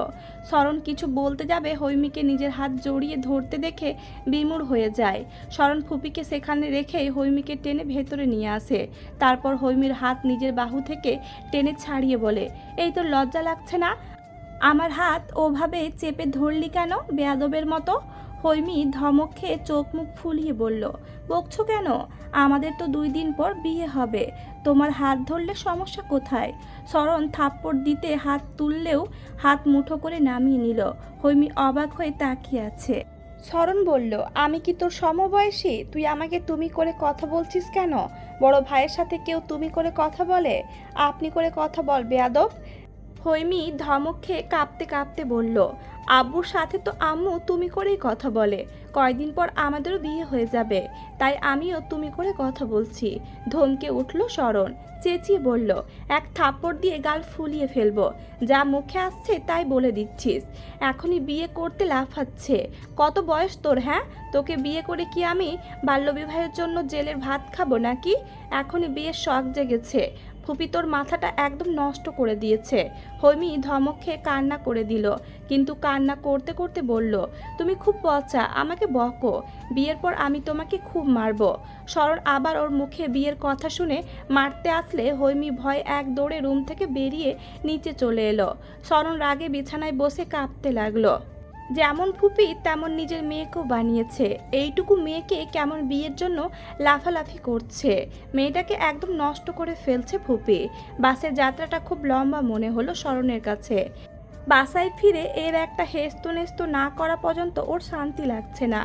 শরণ কিছু বলতে যাবে, হৈমিকে নিজের হাত জড়িয়ে ধরতে দেখে বিমূঢ় হয়ে যায়। শরণ ফুপিকে সেখানে রেখেই হৈমিকে টেনে ভেতরে নিয়ে আসে। তারপর হৈমির হাত নিজের বাহু থেকে টেনে ছাড়িয়ে বলে, এই তোর লজ্জা লাগছে না? আমার হাত ওভাবে চেপে ধরলি কেন বেয়াদবের মতো? হৈমি ধমক খেয়ে চোখ মুখ ফুলিয়ে বলল, বকছো কেন? আমাদের তো 2 দিন পর বিয়ে হবে, তোমার হাত ধরলে সমস্যা কোথায়? শরণ থাপ্পড় দিতে হাত তুললেও হাত মুঠো করে নামিয়ে নিল। হৈমি অবাক হয়ে তাকিয়ে আছে। শরণ বলল, আমি কি তোর সমবয়সী? তুই আমাকে তুমি করে কথা বলছিস কেন? বড় ভাইয়ের সাথে কেউ তুমি করে কথা বলে? আপনি করে কথা বল বেয়াদব। হৈমি ধমক খেয়ে কাঁপতে কাঁপতে বলল, আব্বুর সাথে তো আম্মু তুমি করেই কথা বলে, কয়দিন পর আমাদেরও বিয়ে হয়ে যাবে, তাই আমিও তুমি করে কথা বলছি। ধমকে উঠল শরণ, চেঁচিয়ে বলল, এক থাপ্পড় দিয়ে গাল ফুলিয়ে ফেলবো, যা মুখে আসছে তাই বলে দিচ্ছিস, এখনই বিয়ে করতে লাফাচ্ছে। কত বয়স তোর? হ্যাঁ, তোকে বিয়ে করে কি আমি বাল্যবিবাহের জন্য জেলের ভাত খাবো নাকি? এখনই বিয়ের শখ জেগেছে। ফুপি তোর মাথাটা একদম নষ্ট করে দিয়েছে। হৈমি ধমক খেয়ে কান্না করে দিল, কিন্তু কান্না করতে করতে বলল, তুমি খুব পচা, আমাকে বকো, বিয়ের পর আমি তোমাকে খুব মারবো। শরণ আবার ওর মুখে বিয়ের কথা শুনে মারতে আসলে হৈমি ভয় এক দৌড়ে রুম থেকে বেরিয়ে নিচে চলে এলো। শরণ রাগে বিছানায় বসে কাঁপতে লাগলো। যেমন ফুপি তেমন নিজের মেয়েকেও বানিয়েছে, এইটুকু মেয়েকে কেমন বিয়ের জন্য লাফালাফি করছে। মেয়েটাকে একদম নষ্ট করে ফেলছে ফুপি। বাসের যাত্রাটা খুব লম্বা মনে হলো শরণের কাছে। বাসায় ফিরে এর একটা হেস্তনেস্ত না করা পর্যন্ত ওর শান্তি লাগছে না।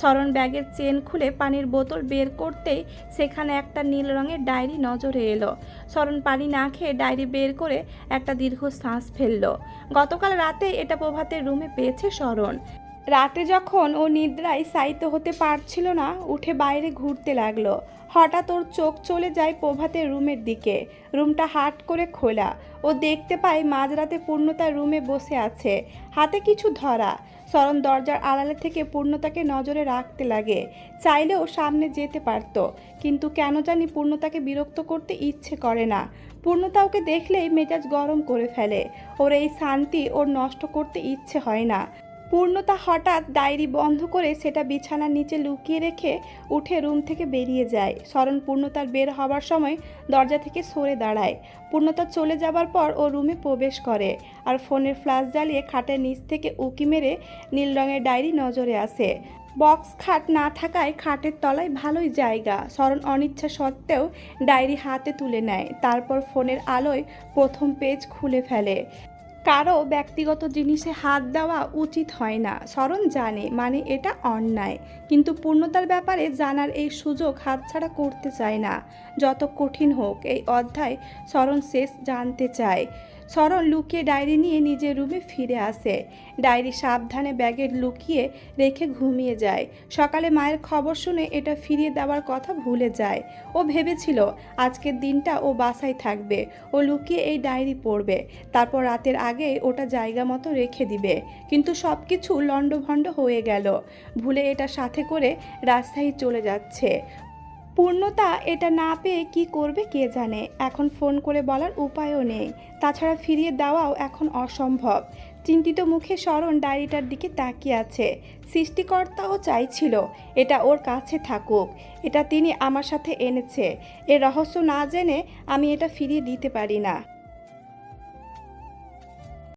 শরণ ব্যাগের চেন খুলে পানির বোতল বের করতেই সেখানে একটা নীল রঙের ডায়েরি নজরে এলো। শরণ পানি না খেয়ে ডায়েরি বের করে একটা দীর্ঘ শ্বাস ফেলল। গতকাল রাতে এটা প্রভাতের রুমে পেয়েছে শরণ। রাতে যখন ও নিদ্রায় শায়িত হতে পারছিল না, উঠে বাইরে ঘুরতে লাগলো। হঠাৎ ওর চোখ চলে যায় প্রভাতের রুমের দিকে। রুমটা হাট করে খোলা। ও দেখতে পায় মাঝরাতে পূর্ণতার রুমে বসে আছে, হাতে কিছু ধরা। শরণ দরজার আড়ালে থেকে পূর্ণতাকে নজরে রাখতে লাগে। চাইলেও সামনে যেতে পারত, কিন্তু কেন জানি পূর্ণতাকে বিরক্ত করতে ইচ্ছে করে না। পূর্ণতা ওকে দেখলেই মেজাজ গরম করে ফেলে। ওর এই শান্তি ওর নষ্ট করতে ইচ্ছে হয় না। পূর্ণতা হঠাৎ ডায়েরি বন্ধ করে সেটা বিছানার নিচে লুকিয়ে রেখে উঠে রুম থেকে বেরিয়ে যায়। শরণ পূর্ণতার বের হবার সময় দরজা থেকে সরে দাঁড়ায়। পূর্ণতা চলে যাবার পর ও রুমে প্রবেশ করে আর ফোনের ফ্ল্যাশ জ্বালিয়ে খাটের নিচ থেকে উকি মেরে নীল রঙের ডায়েরি নজরে আসে। বক্স খাট না থাকায় খাটের তলায় ভালোই জায়গা। শরণ অনিচ্ছা সত্ত্বেও ডায়েরি হাতে তুলে নেয়, তারপর ফোনের আলোয় প্রথম পেজ খুলে ফেলে। কারো ব্যক্তিগত জিনিসে হাত দেওয়া উচিত হয় না, শরণ জানে, মানে এটা অন্যায়, কিন্তু পূর্ণতার ব্যাপারে জানার এই সুযোগ হাতছাড়া করতে চায় না। যত কঠিন হোক এই অধ্যায় শরণ শেষ জানতে চায়। শরণ লুকিয়ে ডায়েরি নিয়ে নিজের রুমে ফিরে আসে। ডায়েরি সাবধানে ব্যাগে লুকিয়ে রেখে ঘুমিয়ে যায়। সকালে মায়ের খবর শুনে এটা ফিরিয়ে দেওয়ার কথা ভুলে যায়। ও ভেবেছিল আজকের দিনটা ও বাসায় থাকবে, ও লুকিয়ে এই ডায়েরি পড়বে, তারপর রাতের আগে ওটা জায়গা মতো রেখে দিবে। কিন্তু সব কিছু লণ্ডভণ্ড হয়ে গেল। ভুলে এটা সাথে করে রাজশাহী চলে যাচ্ছে। পূর্ণতা এটা না পেয়ে কি করবে কে জানে। এখন ফোন করে বলার উপায়ও নেই, তাছাড়া ফিরিয়ে দেওয়াও এখন অসম্ভব। চিন্তিত মুখে শরণ ডায়েরিটার দিকে তাকিয়ে আছে। সৃষ্টিকর্তাও চাইছিল এটা ওর কাছে থাকুক, এটা তিনি আমার সাথে এনেছে। এর রহস্য না জেনে আমি এটা ফিরিয়ে দিতে পারি না।